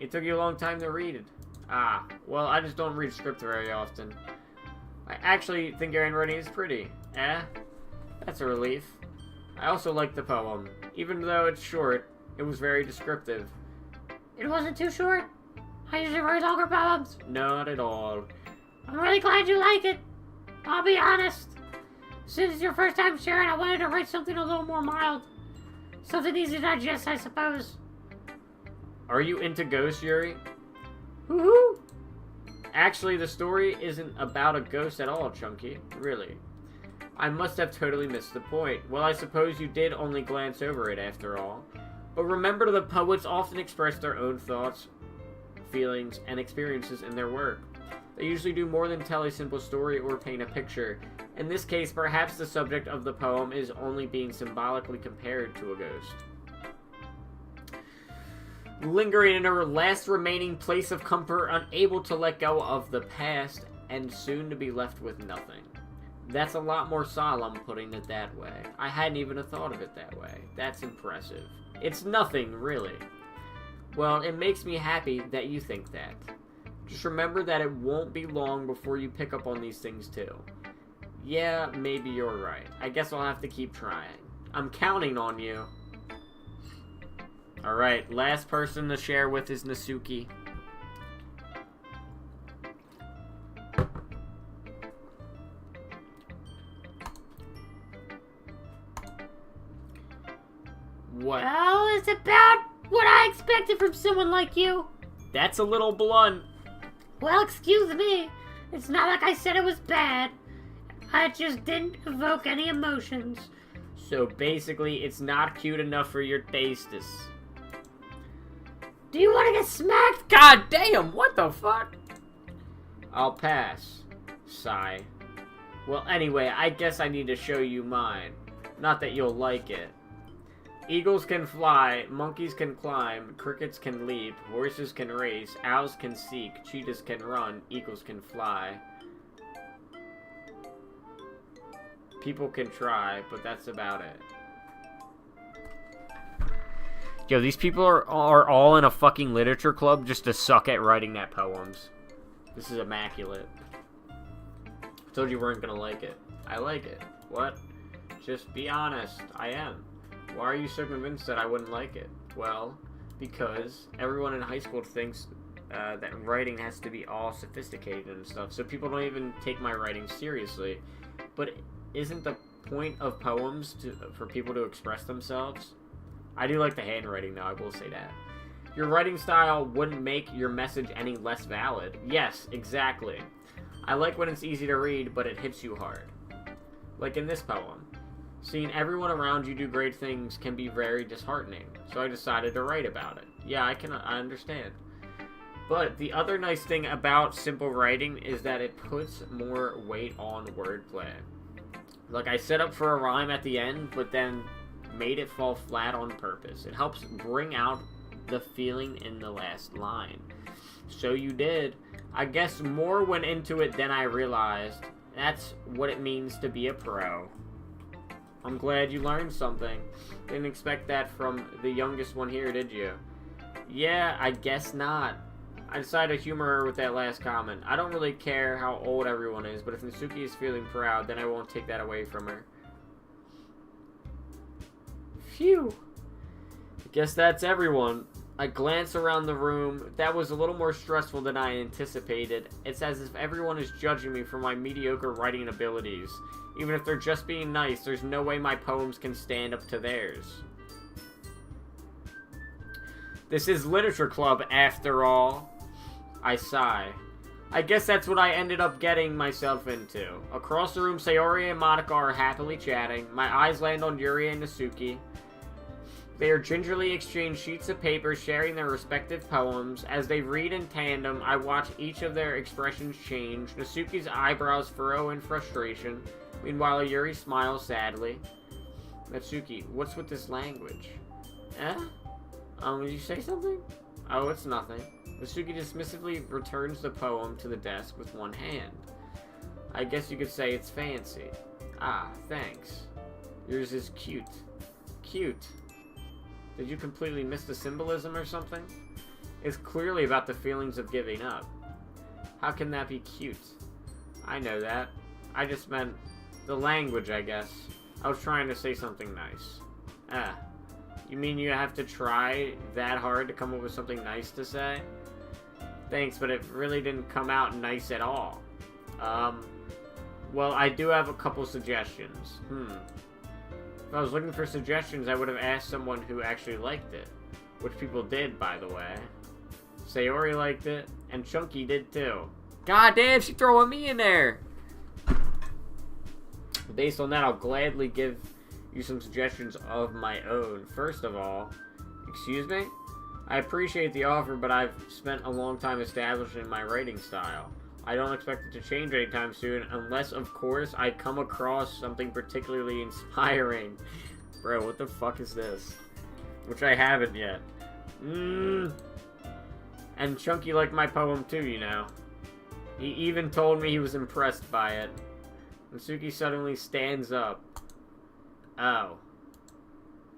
It took you a long time to read it. Ah, well, I just don't read script very often. I actually think your handwriting is pretty. Eh? That's a relief. I also like the poem. Even though it's short, it was very descriptive. It wasn't too short. I usually write longer poems. Not at all. I'm really glad you like it. I'll be honest. Since it's your first time sharing, I wanted to write something a little more mild. Something easy to digest, I suppose. Are you into ghosts, Yuri? Woohoo! Actually, the story isn't about a ghost at all, Chunky. Really. I must have totally missed the point. Well, I suppose you did only glance over it after all. But remember, the poets often express their own thoughts, feelings, and experiences in their work. They usually do more than tell a simple story or paint a picture. In this case, perhaps the subject of the poem is only being symbolically compared to a ghost. Lingering in her last remaining place of comfort, unable to let go of the past, and soon to be left with nothing. That's a lot more solemn, putting it that way. I hadn't even thought of it that way. That's impressive. It's nothing, really. Well, it makes me happy that you think that. Just remember that it won't be long before you pick up on these things too. Yeah, maybe you're right. I guess I'll have to keep trying. I'm counting on you. Alright, last person to share with is Nasuki. What? Well, it's about what I expected from someone like you. That's a little blunt. Well, excuse me. It's not like I said it was bad. I just didn't evoke any emotions. So basically, it's not cute enough for your tastes. Do you want to get smacked? God damn, what the fuck? I'll pass. Sigh. Well, anyway, I guess I need to show you mine. Not that you'll like it. Eagles can fly, monkeys can climb, crickets can leap, horses can race, owls can seek, cheetahs can run, eagles can fly. People can try, but that's about it. Yo, these people are all in a fucking literature club just to suck at writing that poems. This is immaculate. I told you weren't gonna like it. I like it. What? Just be honest. I am. Why are you so convinced that I wouldn't like it? Well, because everyone in high school thinks that writing has to be all sophisticated and stuff, so people don't even take my writing seriously. But isn't the point of poems for people to express themselves? I do like the handwriting, though, I will say that. Your writing style wouldn't make your message any less valid. Yes, exactly. I like when it's easy to read, but it hits you hard. Like in this poem. Seeing everyone around you do great things can be very disheartening, so I decided to write about it. Yeah, I understand. But the other nice thing about simple writing is that it puts more weight on wordplay. Like, I set up for a rhyme at the end, but then made it fall flat on purpose. It helps bring out the feeling in the last line. So you did. I guess more went into it than I realized. That's what it means to be a pro. I'm glad you learned something. Didn't expect that from the youngest one here, did you? Yeah, I guess not. I decided to humor her with that last comment. I don't really care how old everyone is, but if Nasuki is feeling proud, then I won't take that away from her. Phew. I guess that's everyone. I glance around the room. That was a little more stressful than I anticipated. It's as if everyone is judging me for my mediocre writing abilities. Even if they're just being nice, there's no way my poems can stand up to theirs. This is literature club, after all. I sigh. I guess that's what I ended up getting myself into. Across the room, Sayori and Monica are happily chatting. My eyes land on Yuri and Nasuki. They are gingerly exchange sheets of paper, sharing their respective poems. As they read in tandem, I watch each of their expressions change. Nasuki's eyebrows furrow in frustration. Meanwhile, Yuri smiles sadly. Natsuki, what's with this language? Did you say something? Oh, it's nothing. Natsuki dismissively returns the poem to the desk with one hand. I guess you could say it's fancy. Ah, thanks. Yours is cute. Cute. Did you completely miss the symbolism or something? It's clearly about the feelings of giving up. How can that be cute? I know that. I just meant the language, I guess. I was trying to say something nice. Ah. You mean you have to try that hard to come up with something nice to say? Thanks, but it really didn't come out nice at all. Well, I do have a couple suggestions. If I was looking for suggestions, I would have asked someone who actually liked it. Which people did, by the way. Sayori liked it, and Chunky did too. God damn, she's throwing me in there! Based on that, I'll gladly give you some suggestions of my own. First of all, excuse me? I appreciate the offer, but I've spent a long time establishing my writing style. I don't expect it to change anytime soon, unless, of course, I come across something particularly inspiring. Bro, what the fuck is this? Which I haven't yet. And Chunky liked my poem too, you know. He even told me he was impressed by it. And Suki suddenly stands up. Oh.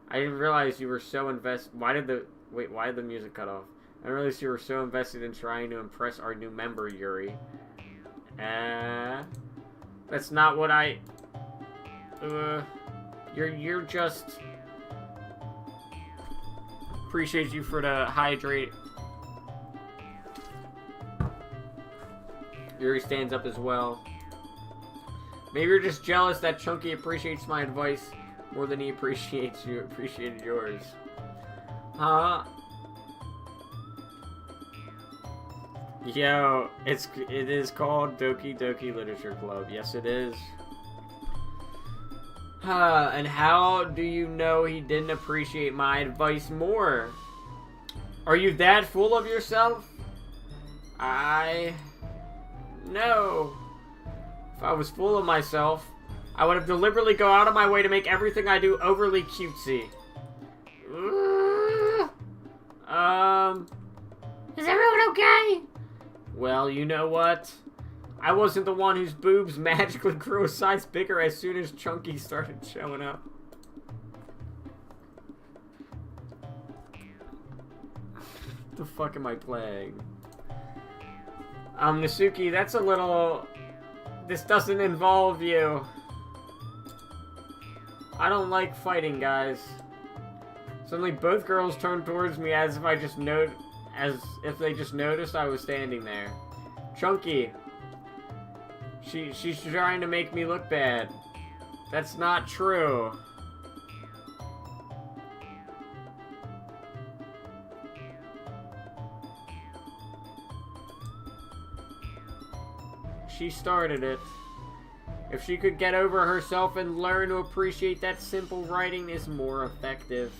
I didn't realize you were so invested. Why did the music cut off? I didn't realize you were so invested in trying to impress our new member, Yuri. That's not what I... You're just... Appreciate you for the hydrate. Yuri stands up as well. Maybe you're just jealous that Chunky appreciates my advice more than he appreciated yours. Huh? Yo, it is called Doki Doki Literature Club. Yes, it is. And how do you know he didn't appreciate my advice more? Are you that full of yourself? No. If I was full of myself, I would have deliberately go out of my way to make everything I do overly cutesy. Is everyone okay? Well, you know what? I wasn't the one whose boobs magically grew a size bigger as soon as Chunky started showing up. What the fuck am I playing? Nasuki, that's a little... This doesn't involve you. I don't like fighting, guys. Suddenly both girls turned towards me as if they just noticed I was standing there. Chunky. She's trying to make me look bad. That's not true. She started it. If she could get over herself and learn to appreciate that simple writing is more effective.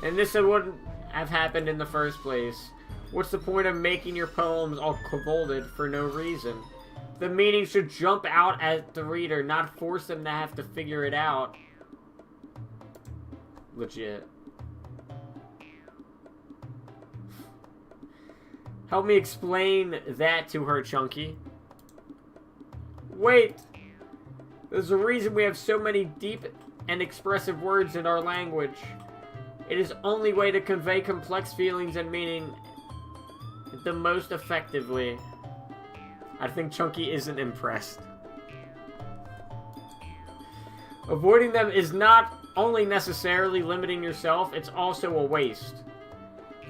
And this wouldn't have happened in the first place. What's the point of making your poems all convoluted for no reason? The meaning should jump out at the reader, not force them to have to figure it out. Legit. Help me explain that to her, Chunky. Wait! There's a reason we have so many deep and expressive words in our language. It is the only way to convey complex feelings and meaning the most effectively. I think Chunky isn't impressed. Avoiding them is not only necessarily limiting yourself, it's also a waste.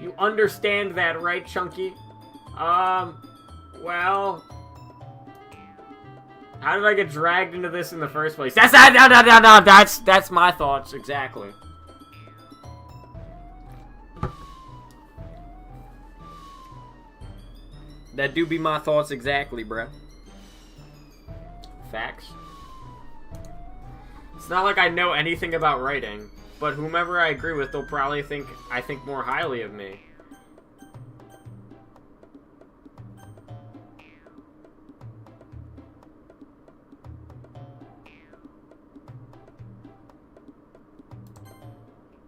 You understand that, right, Chunky? Well... How did I get dragged into this in the first place? That's my thoughts, exactly. That do be my thoughts exactly, bruh. Facts. It's not like I know anything about writing, but whomever I agree with, they'll probably think I think more highly of me.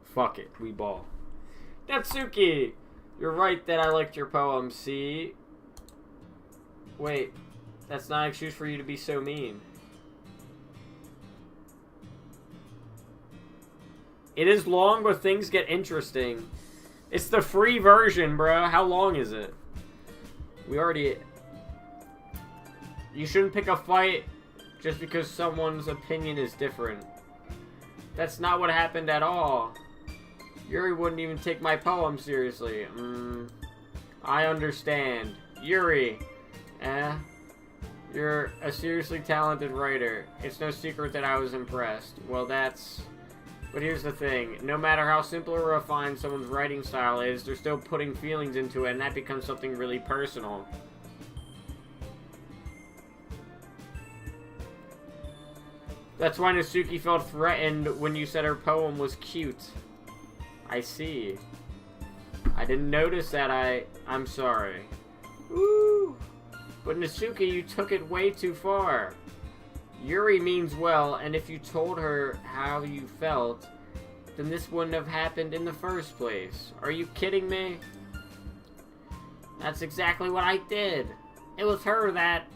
Fuck it, we ball. Natsuki! You're right that I liked your poem, see? Wait, that's not an excuse for you to be so mean. It is long, but things get interesting. It's the free version, bro. How long is it? We already... You shouldn't pick a fight just because someone's opinion is different. That's not what happened at all. Yuri wouldn't even take my poem seriously. I understand. Yuri, you're a seriously talented writer. It's no secret that I was impressed. Well, that's... But here's the thing. No matter how simple or refined someone's writing style is, they're still putting feelings into it, and that becomes something really personal. That's why Natsuki felt threatened when you said her poem was cute. I see. I didn't notice that. I'm sorry. Ooh. But Natsuki, you took it way too far. Yuri means well, and if you told her how you felt, then this wouldn't have happened in the first place. Are you kidding me? That's exactly what I did. It was her that...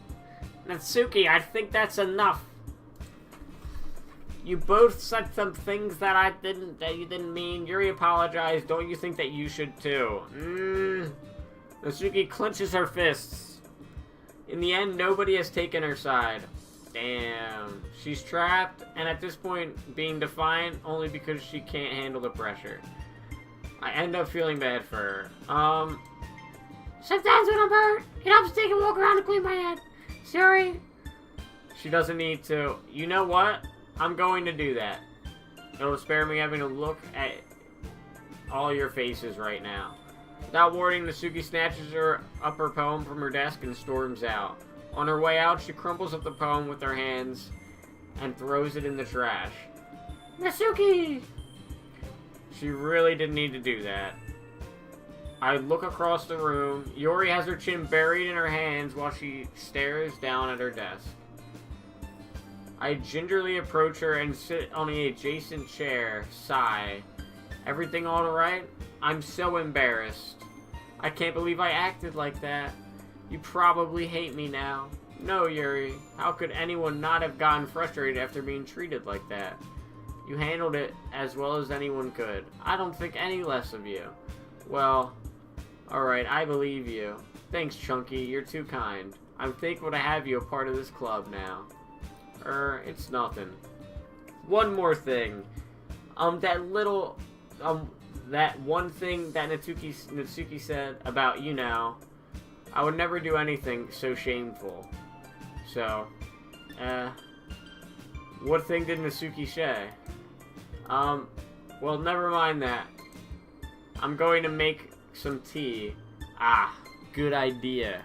Natsuki, I think that's enough. You both said some things that you didn't mean. Yuri apologized. Don't you think that you should too? Natsuki clenches her fists. In the end, nobody has taken her side. Damn. She's trapped, and at this point, being defiant only because she can't handle the pressure. I end up feeling bad for her. Sometimes when I'm hurt, it helps to take a walk around and clean my head. Sorry. She doesn't need to. You know what? I'm going to do that. It'll spare me having to look at all your faces right now. Without warning, Natsuki snatches up her poem from her desk and storms out. On her way out, she crumples up the poem with her hands and throws it in the trash. Natsuki! She really didn't need to do that. I look across the room. Yuri has her chin buried in her hands while she stares down at her desk. I gingerly approach her and sit on the adjacent chair, sigh. Everything all right? I'm so embarrassed. I can't believe I acted like that. You probably hate me now. No, Yuri. How could anyone not have gotten frustrated after being treated like that? You handled it as well as anyone could. I don't think any less of you. Well, alright, I believe you. Thanks, Chunky. You're too kind. I'm thankful to have you a part of this club now. It's nothing. One more thing. That one thing that Natsuki said about you now, I would never do anything so shameful. So, what thing did Natsuki say? Well, never mind that. I'm going to make some tea. Ah, good idea.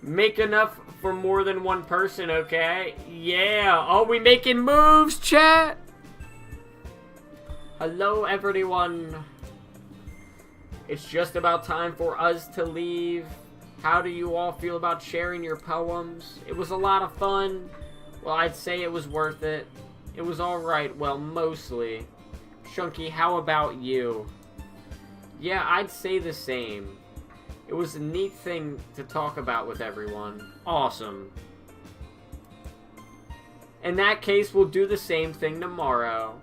Make enough for more than one person, okay? Yeah! Oh, we making moves, chat! Hello, everyone. It's just about time for us to leave. How do you all feel about sharing your poems? It was a lot of fun. Well, I'd say it was worth it. It was alright, well, mostly. Chunky, how about you? Yeah, I'd say the same. It was a neat thing to talk about with everyone. Awesome. In that case, we'll do the same thing tomorrow.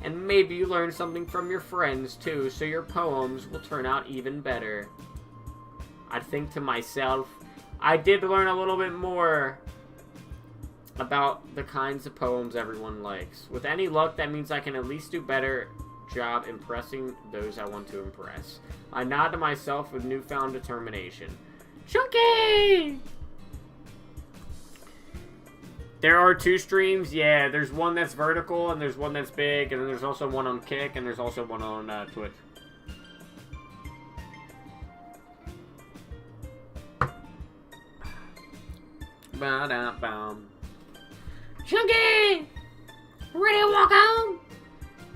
And maybe you learn something from your friends, too, so your poems will turn out even better. I think to myself, I did learn a little bit more about the kinds of poems everyone likes. With any luck, that means I can at least do better job impressing those I want to impress. I nod to myself with newfound determination. Chunky! There are two streams, yeah. There's one that's vertical, and there's one that's big, and then there's also one on Kick, and there's also one on Twitch. Ba-da-bum. Chunky! Ready to walk home?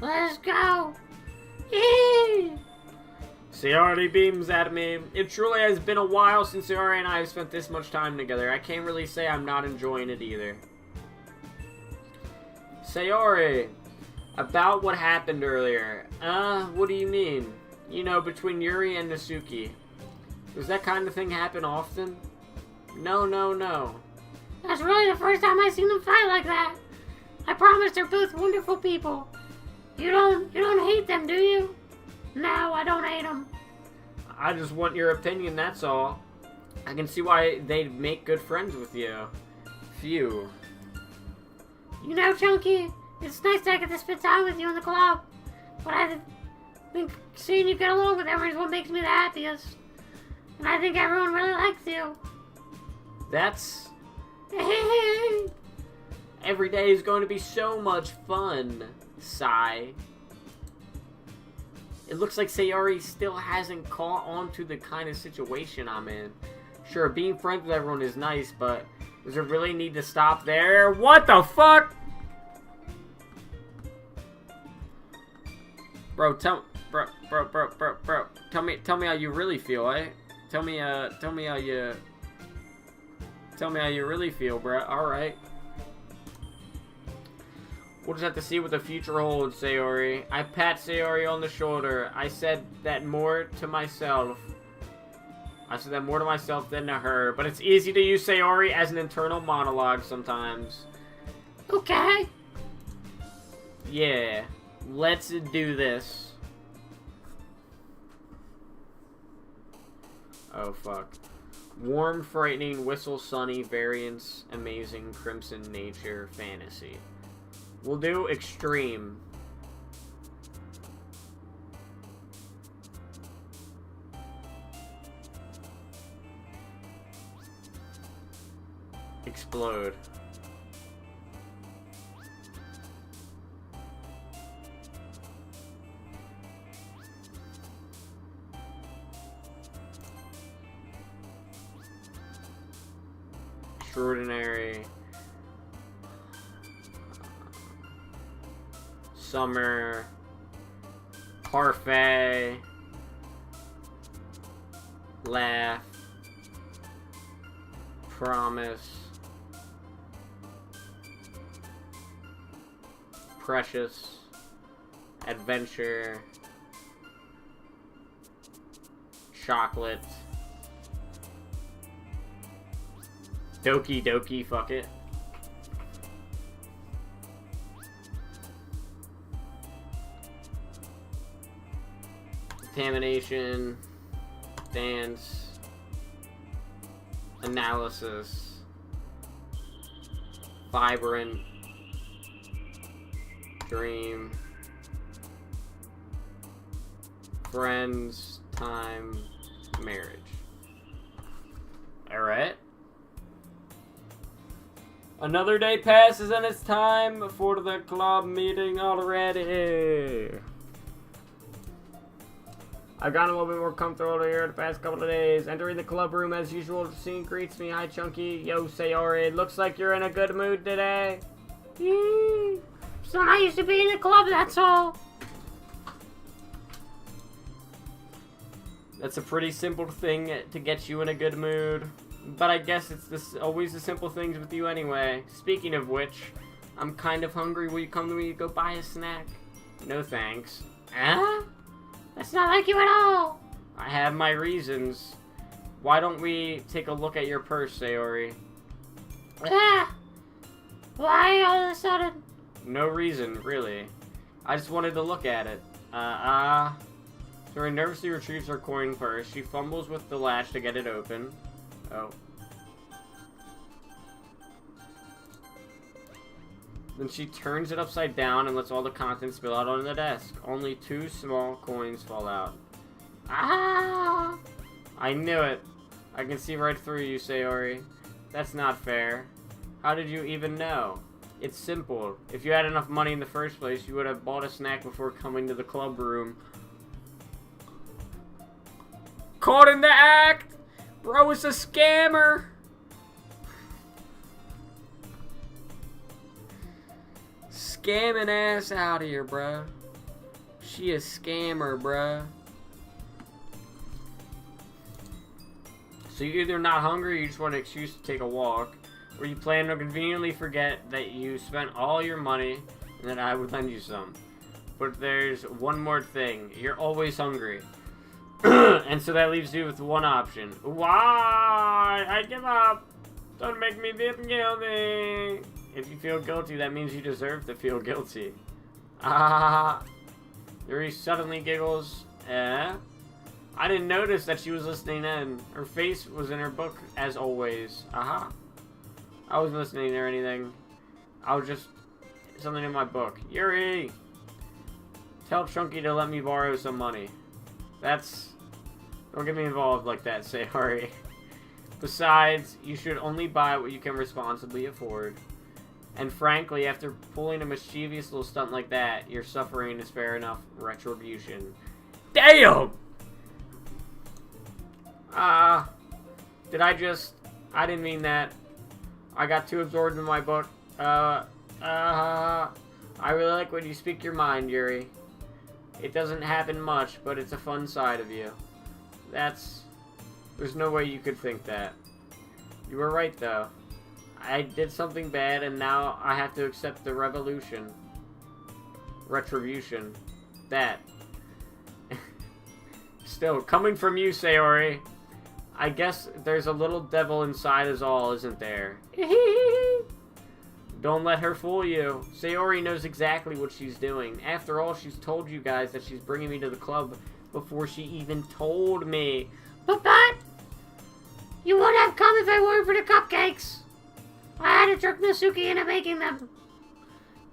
Let's go! Yay! Sayori beams at me. It truly has been a while since Sayori and I have spent this much time together. I can't really say I'm not enjoying it either. Sayori, about what happened earlier. What do you mean? You know, between Yuri and Natsuki. Does that kind of thing happen often? No. That's really the first time I've seen them fight like that. I promise they're both wonderful people. You don't hate them, do you? No, I don't hate them. I just want your opinion, that's all. I can see why they'd make good friends with you. Phew. You know, Chunky, it's nice that I get to spend time with you in the club. But I think seeing you get along with everyone is what makes me the happiest. And I think everyone really likes you. That's... Every day is going to be so much fun, Sigh. It looks like Sayori still hasn't caught on to the kind of situation I'm in. Sure, being friends with everyone is nice, but does it really need to stop there? What the fuck? Bro, tell me how you really feel, eh? Tell me how you really feel, bro. Alright. We'll just have to see what the future holds, Sayori. I pat Sayori on the shoulder. I said that more to myself. Than to her. But it's easy to use Sayori as an internal monologue sometimes. Okay. Yeah. Let's do this. Oh, fuck. Warm, frightening, whistle, sunny, variance, amazing, crimson, nature, fantasy. We'll do extreme. Explode. Extraordinary. Summer. Parfait. Laugh. Promise. Precious. Adventure. Chocolate. Doki Doki, fuck it. Contamination. Dance. Analysis. Vibrant. Dream. Friends. Time. Marriage. Alright. Another day passes and it's time for the club meeting already. I've gotten a little bit more comfortable here the past couple of days. Entering the club room as usual, the scene greets me. Hi, Chunky. Yo, Sayori. Looks like you're in a good mood today. Yee. So nice to be in the club, that's all. That's a pretty simple thing to get you in a good mood. But I guess it's always the simple things with you anyway. Speaking of which, I'm kind of hungry. Will you come to me to go buy a snack? No thanks. Huh? That's not like you at all. I have my reasons. Why don't we take a look at your purse, Sayori? Ah! Why all of a sudden? No reason, really. I just wanted to look at it. Sayori nervously retrieves her coin purse. She fumbles with the latch to get it open. Oh. Then she turns it upside down and lets all the contents spill out on the desk. Only 2 small coins fall out. Ah! I knew it. I can see right through you, Sayori. That's not fair. How did you even know? It's simple. If you had enough money in the first place, you would have bought a snack before coming to the club room. Caught in the act! Bro is a scammer! Scamming ass out of here, bro. She a scammer, bro. So you're either not hungry or you just want an excuse to take a walk, or you plan to conveniently forget that you spent all your money and that I would lend you some. But there's one more thing. You're always hungry. And so that leaves you with one option. Why? I give up. Don't make me feel guilty. If you feel guilty, that means you deserve to feel guilty. Ah. Yuri suddenly giggles. I didn't notice that she was listening in. Her face was in her book, as always. Aha. I wasn't listening or anything. I was just... something in my book. Yuri! Tell Chunky to let me borrow some money. That's... Don't get me involved like that, Sayori. Besides, you should only buy what you can responsibly afford. And frankly, after pulling a mischievous little stunt like that, your suffering is fair enough retribution. Damn! Did I just... I didn't mean that. I got too absorbed in my book. I really like when you speak your mind, Yuri. It doesn't happen much, but it's a fun side of you. There's no way you could think that. You were right, though. I did something bad, and now I have to accept the retribution. That. Still, coming from you, Sayori, I guess there's a little devil inside us all, isn't there? Don't let her fool you. Sayori knows exactly what she's doing. After all, she's told you guys that she's bringing me to the club before she even told me. But, you would have come if I weren't for the cupcakes. I had to trick Natsuki into making them.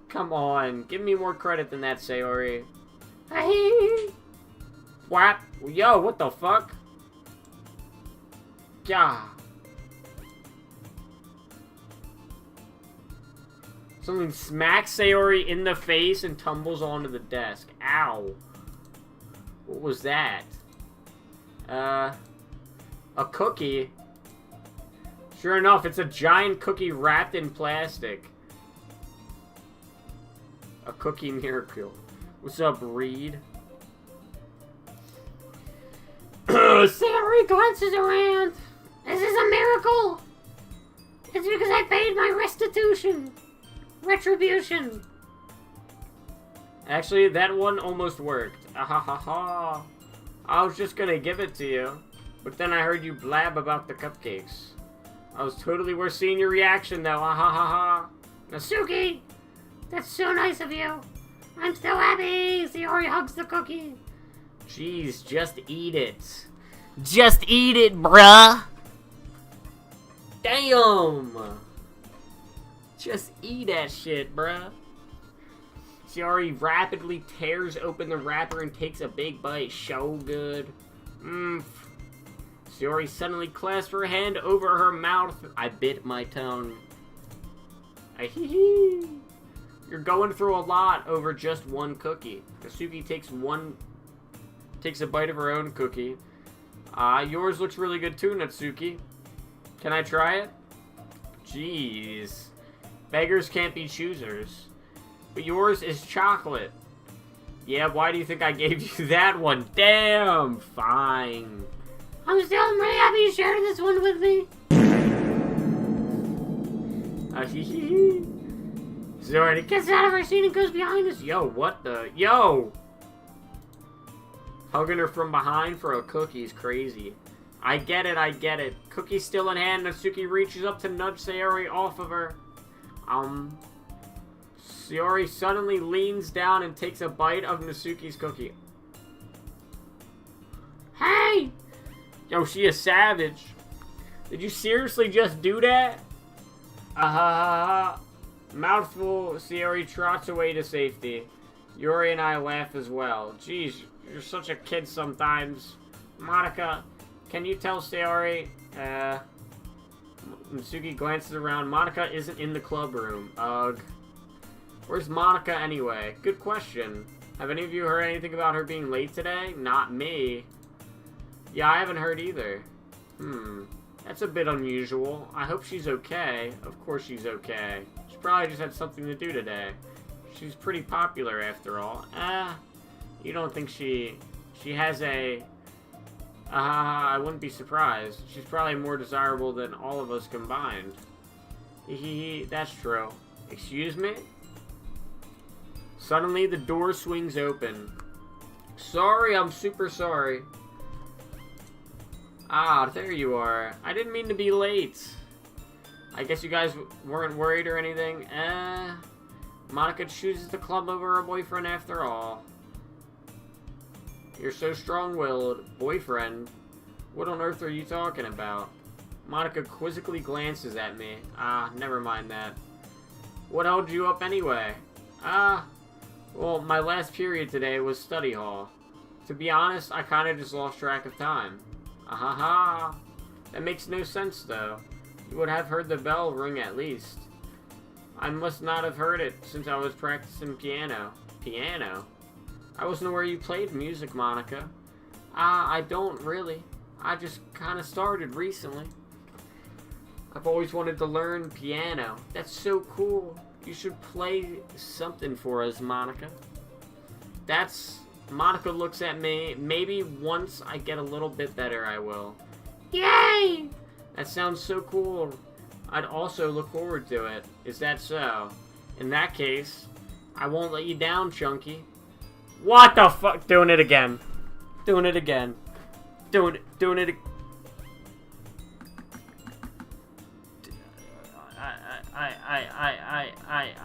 Come on, give me more credit than that, Sayori. What? Yo, what the fuck? Yeah. Something smacks Sayori in the face and tumbles onto the desk. Ow. What was that? A cookie? Sure enough, it's a giant cookie wrapped in plastic. A cookie miracle. What's up, Reed? Sayori glances around. This is a miracle. It's because I paid my retribution. Actually, that one almost worked. I was just gonna give it to you, but then I heard you blab about the cupcakes. I was totally worth seeing your reaction, though. Natsuki, that's so nice of you. I'm so happy. Sayori hugs the cookie. Jeez, just eat it. Just eat it, bruh. Damn. Just eat that shit, bruh. Sayori rapidly tears open the wrapper and takes a big bite. So good. Sayori suddenly clasped her hand over her mouth. I bit my tongue. You're going through a lot over just one cookie. Natsuki takes a bite of her own cookie. Yours looks really good too, Natsuki. Can I try it? Jeez. Beggars can't be choosers. But yours is chocolate. Yeah, why do you think I gave you that one? Damn, fine. I'm really happy you shared this one with me. Sayori gets out of her seat and goes behind us. Yo, what the? Yo! Hugging her from behind for a cookie is crazy. I get it. Cookie still in hand, Natsuki reaches up to nudge Sayori off of her. Sayori suddenly leans down and takes a bite of Natsuki's cookie. Hey! Yo, she is savage. Did you seriously just do that? Mouthful, Sayori trots away to safety. Yuri and I laugh as well. Jeez, you're such a kid sometimes. Monica, can you tell Sayori? Natsuki glances around. Monica isn't in the club room. Ugh. Where's Monica anyway? Good question. Have any of you heard anything about her being late today? Not me. Yeah, I haven't heard either. That's a bit unusual. I hope she's okay. Of course she's okay. She probably just had something to do today. She's pretty popular after all. You don't think she has a... I wouldn't be surprised. She's probably more desirable than all of us combined. That's true. Excuse me? Suddenly, the door swings open. Sorry, I'm super sorry. There you are. I didn't mean to be late. I guess you guys weren't worried or anything. Monica chooses the club over her boyfriend after all. You're so strong-willed. Boyfriend? What on earth are you talking about? Monica quizzically glances at me. Ah, never mind that. What held you up anyway? Well, my last period today was study hall. To be honest, I kinda just lost track of time. Ahaha. That makes no sense, though. You would have heard the bell ring at least. I must not have heard it since I was practicing piano. Piano? I wasn't aware you played music, Monica. I don't really. I just kinda started recently. I've always wanted to learn piano. That's so cool. You should play something for us, Monica. Monica looks at me. Maybe once I get a little bit better, I will. Yay! That sounds so cool. I'd also look forward to it. Is that so? In that case, I won't let you down, Chunky. What the fuck? Doing it again. Doing it again. Doing it again.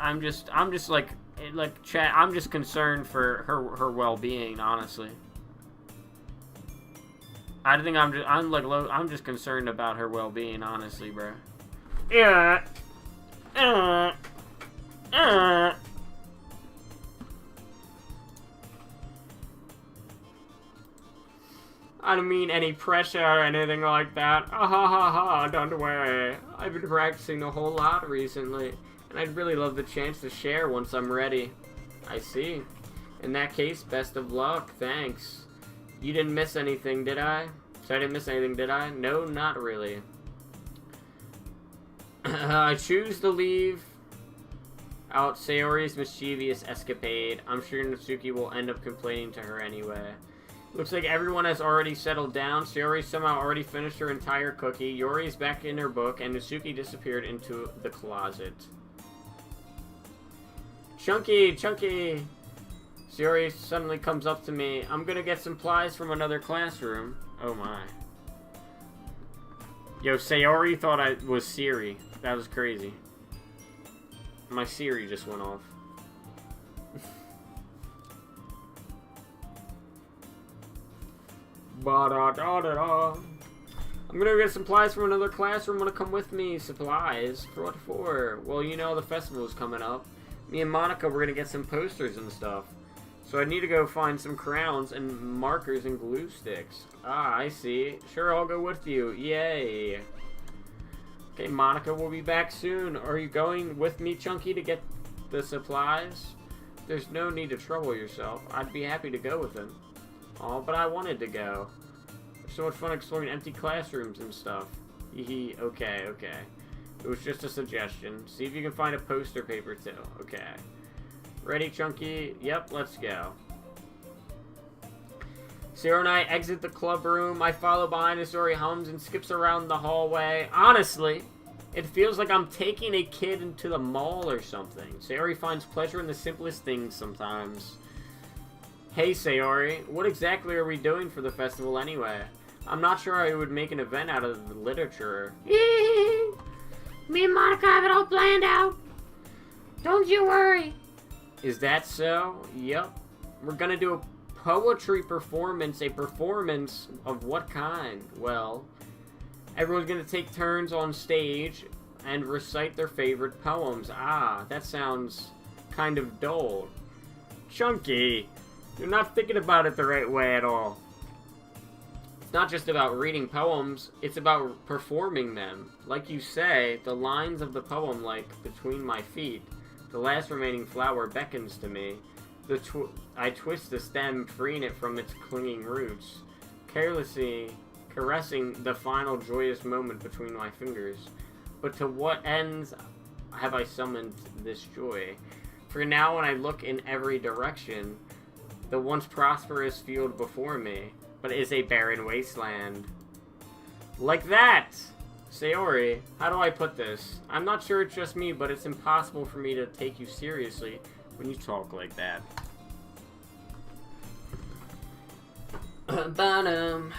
I'm just like chat. I'm just concerned for her well-being, honestly. I think I'm just concerned about her well-being, honestly, bro. Yeah. I don't mean any pressure or anything like that. Ah ha ha ha, don't worry. I've been practicing a whole lot recently, and I'd really love the chance to share once I'm ready. I see. In that case, best of luck, thanks. You didn't miss anything, did I? So I didn't miss anything, did I? No, not really. I choose to leave out Sayori's mischievous escapade. I'm sure Natsuki will end up complaining to her anyway. Looks like everyone has already settled down. Sayori somehow already finished her entire cookie. Yori's back in her book, and Natsuki disappeared into the closet. Chunky! Chunky! Sayori suddenly comes up to me. I'm gonna get supplies from another classroom. Oh my. Yo, Sayori thought I was Siri. That was crazy. My Siri just went off. Ba-da-da-da-da. I'm gonna get supplies from another classroom. Wanna come with me? Supplies? For what for? Well, you know the festival's coming up. Me and Monica, we're gonna get some posters and stuff. So I need to go find some crowns and markers and glue sticks. Ah, I see. Sure, I'll go with you. Yay. Okay, Monica, we'll be back soon. Are you going with me, Chunky, to get the supplies? There's no need to trouble yourself. I'd be happy to go with him. Oh, but I wanted to go. There's so much fun exploring empty classrooms and stuff. Hee okay, okay. It was just a suggestion. See if you can find a poster paper too. Okay. Ready, Chunky? Yep, let's go. Zero and I exit the club room. I follow behind as Sayori hums and skips around the hallway. Honestly, it feels like I'm taking a kid into the mall or something. Sayori finds pleasure in the simplest things sometimes. Hey, Sayori, what exactly are we doing for the festival anyway? I'm not sure I would make an event out of the literature. Me and Monica have it all planned out. Don't you worry. Is that so? Yep. We're gonna do a poetry performance. A performance of what kind? Well, everyone's gonna take turns on stage and recite their favorite poems. Ah, that sounds kind of dull. Chunky, you're not thinking about it the right way at all. It's not just about reading poems, it's about performing them. Like you say, the lines of the poem, like, between my feet. The last remaining flower beckons to me. I twist the stem, freeing it from its clinging roots, carelessly caressing the final joyous moment between my fingers. But to what ends have I summoned this joy? For now, when I look in every direction, the once prosperous field before me, but is a barren wasteland. Like that! Sayori, how do I put this? I'm not sure it's just me, but it's impossible for me to take you seriously when you talk like that. Bottom.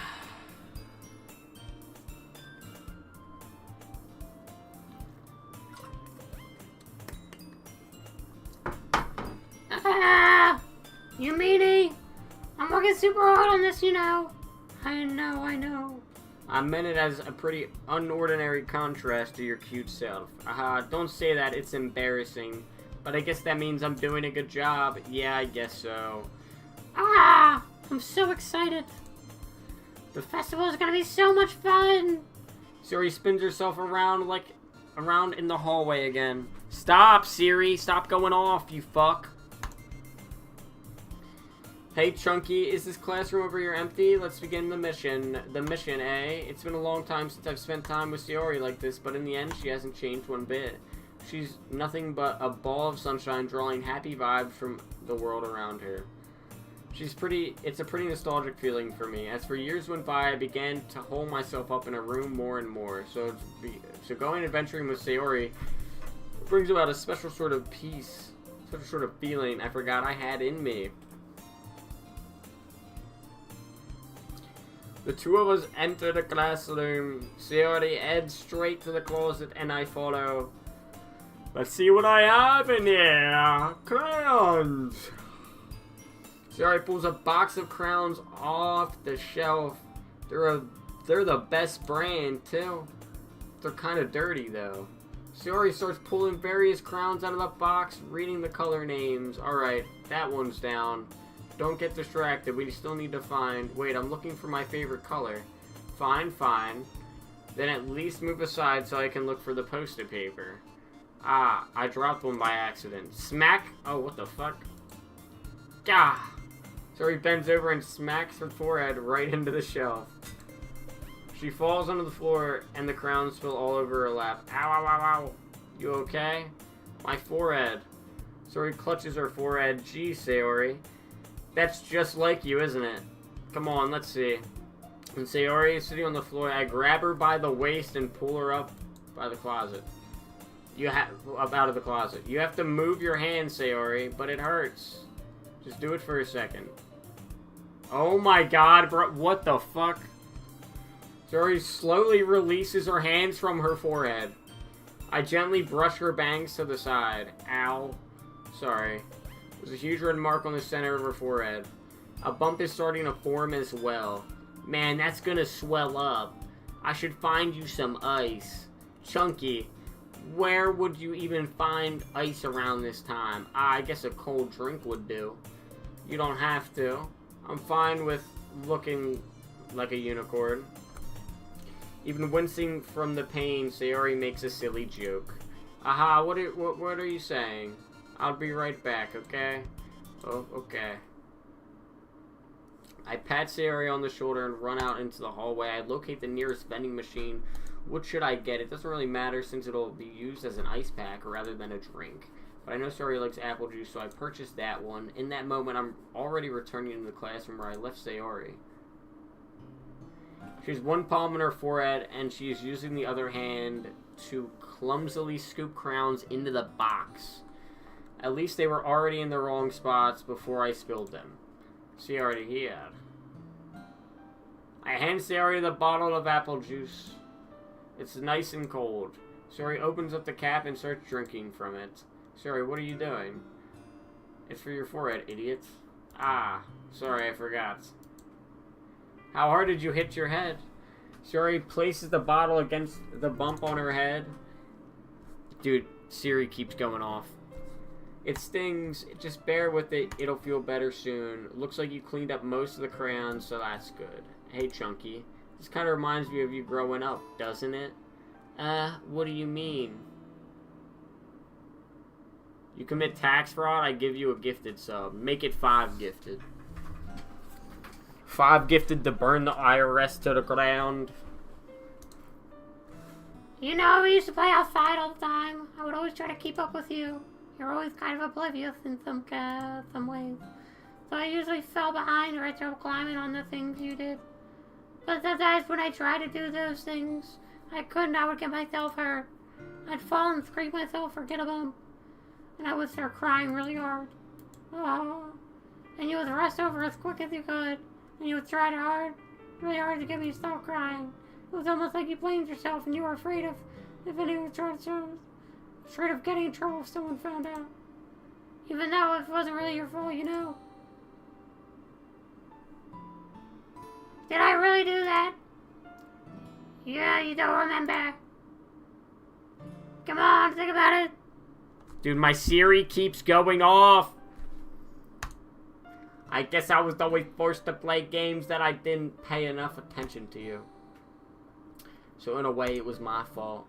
You meanie. I'm working super hard on this, you know. I know. I meant it as a pretty unordinary contrast to your cute self. Don't say that, it's embarrassing. But I guess that means I'm doing a good job. Yeah, I guess so. I'm so excited. The festival is gonna be so much fun. Siri spins herself around in the hallway again. Stop, Siri. Stop going off, you fuck. Hey, Chunky, is this classroom over here empty? Let's begin the mission. The mission, eh? It's been a long time since I've spent time with Sayori like this, but in the end, she hasn't changed one bit. She's nothing but a ball of sunshine drawing happy vibes from the world around her. It's a pretty nostalgic feeling for me. As for years went by, I began to hole myself up in a room more and more. So going adventuring with Sayori brings about a special sort of peace, such a sort of feeling I forgot I had in me. The two of us enter the classroom. Sayori heads straight to the closet and I follow. Let's see what I have in here. Crayons. Sayori pulls a box of crayons off the shelf. They're the best brand too. They're kind of dirty though. Sayori starts pulling various crayons out of the box, reading the color names. Alright, that one's down. Don't get distracted. We still need to find... Wait, I'm looking for my favorite color. Fine. Then at least move aside so I can look for the Post-it paper. I dropped one by accident. Smack! Oh, what the fuck? Gah! Sayori bends over and smacks her forehead right into the shelf. She falls onto the floor and the crayons spill all over her lap. Ow. You okay? My forehead. Sayori clutches her forehead. Gee, Sayori. That's just like you, isn't it? Come on, let's see. When Sayori is sitting on the floor, I grab her by the waist and pull her up by the closet. Up out of the closet. You have to move your hand, Sayori, but it hurts. Just do it for a second. Oh my god, bro. What the fuck? Sayori slowly releases her hands from her forehead. I gently brush her bangs to the side. Ow. Sorry. There's a huge red mark on the center of her forehead. A bump is starting to form as well. Man, that's gonna swell up. I should find you some ice. Chunky, where would you even find ice around this time? I guess a cold drink would do. You don't have to. I'm fine with looking like a unicorn. Even wincing from the pain, Sayori makes a silly joke. Aha, what are you saying? I'll be right back, okay? Oh, okay. I pat Sayori on the shoulder and run out into the hallway. I locate the nearest vending machine. What should I get? It doesn't really matter since it'll be used as an ice pack rather than a drink. But I know Sayori likes apple juice, so I purchased that one. In that moment, I'm already returning to the classroom where I left Sayori. She has one palm on her forehead, and she is using the other hand to clumsily scoop crayons into the box. At least they were already in the wrong spots before I spilled them. Sayori here. I hand Sayori the bottle of apple juice. It's nice and cold. Sayori opens up the cap and starts drinking from it. Sayori, what are you doing? It's for your forehead, idiot. Sorry, I forgot. How hard did you hit your head? Sayori places the bottle against the bump on her head. Dude, Siri keeps going off. It stings. Just bear with it. It'll feel better soon. Looks like you cleaned up most of the crayons, so that's good. Hey, Chunky. This kind of reminds me of you growing up, doesn't it? What do you mean? You commit tax fraud, I give you a gifted sub. Make it 5 gifted. 5 gifted to burn the IRS to the ground. You know, we used to play outside all the time. I would always try to keep up with you. You're always kind of oblivious in some ways. So I usually fell behind or I started climbing on the things you did. But sometimes when I tried to do those things, I couldn't. I would get myself hurt. I'd fall and scrape myself or get a bump. And I would start crying really hard. Oh. And you would rush over as quick as you could. And you would try really hard to get me to stop crying. It was almost like you blamed yourself and you were afraid of if anyone tried to afraid of getting in trouble if someone found out. Even though it wasn't really your fault, you know. Did I really do that? Yeah, you don't remember. Come on, think about it. Dude, my Siri keeps going off. I guess I was always forced to play games that I didn't pay enough attention to you. So in a way, it was my fault.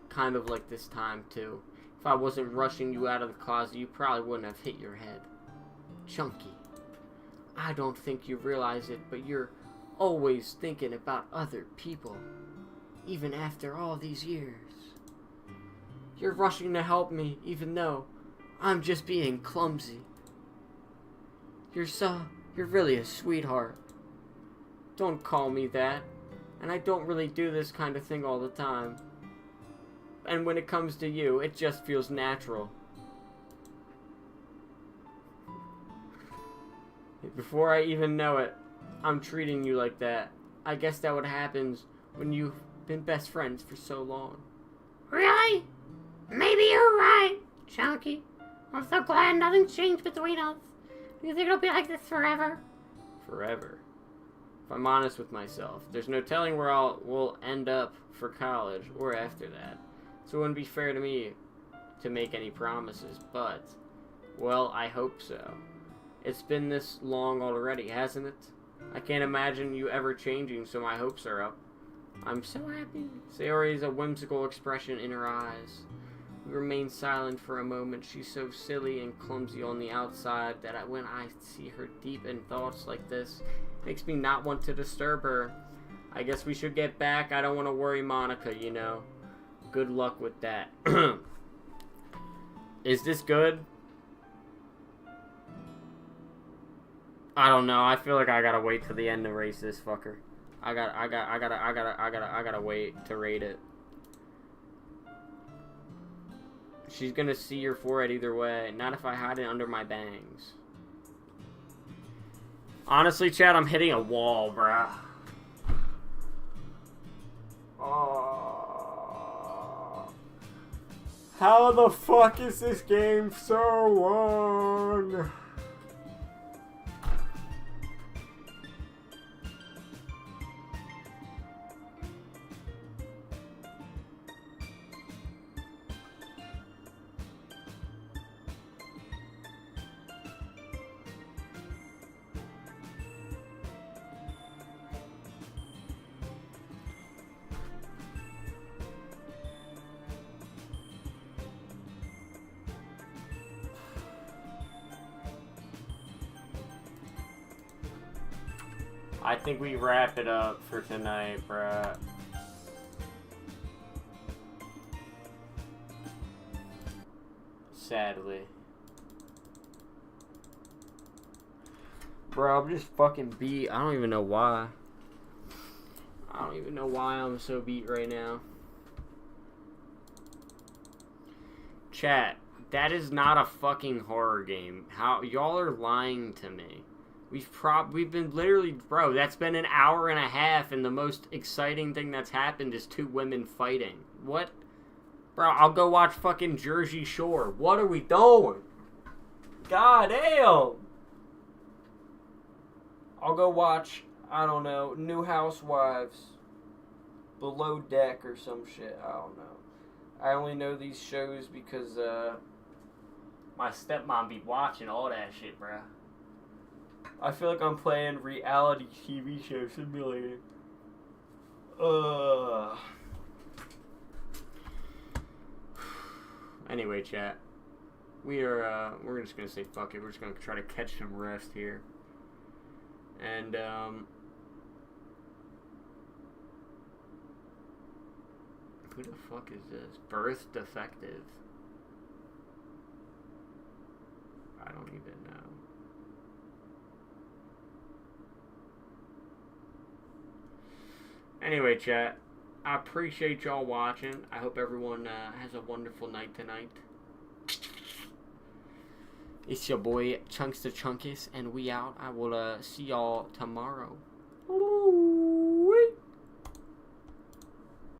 Kind of like this time, too. If I wasn't rushing you out of the closet, you probably wouldn't have hit your head. Chunky, I don't think you realize it, but you're always thinking about other people. Even after all these years. You're rushing to help me, even though I'm just being clumsy. You're really a sweetheart. Don't call me that. And I don't really do this kind of thing all the time. And when it comes to you, it just feels natural. Before I even know it, I'm treating you like that. I guess that what happens when you've been best friends for so long. Really? Maybe you're right, Chunky. I'm so glad nothing's changed between us. Do you think it'll be like this forever? Forever? If I'm honest with myself, there's no telling where we'll end up for college or after that. So it wouldn't be fair to me to make any promises, but, well, I hope so. It's been this long already, hasn't it? I can't imagine you ever changing, so my hopes are up. I'm so happy. Sayori's a whimsical expression in her eyes. We remain silent for a moment. She's so silly and clumsy on the outside that when I see her deep in thoughts like this, it makes me not want to disturb her. I guess we should get back. I don't want to worry Monica, you know. Good luck with that. Is this good? I don't know. I feel like I gotta wait till the end to race this fucker. I gotta wait to rate it. She's gonna see your forehead either way. Not if I hide it under my bangs. Honestly, Chad, I'm hitting a wall, bruh. Oh. How the fuck is this game so long? I think we wrap it up for tonight, bruh. Sadly. Bro, I'm just fucking beat. I don't even know why. I don't even know why I'm so beat right now. Chat, that is not a fucking horror game. How y'all are lying to me. We've been literally, bro, that's been an hour and a half, and the most exciting thing that's happened is 2 women fighting. What? Bro, I'll go watch fucking Jersey Shore. What are we doing? God damn! I'll go watch, I don't know, New Housewives, Below Deck or some shit. I don't know. I only know these shows because, my stepmom be watching all that shit, bruh. I feel like I'm playing reality TV show simulator. Anyway, chat. We're just gonna say fuck it. We're just gonna try to catch some rest here. And, who the fuck is this? Birth defective. I don't even know. Anyway, chat, I appreciate y'all watching. I hope everyone has a wonderful night tonight. It's your boy, Chunks the Chunkus, and we out. I will see y'all tomorrow.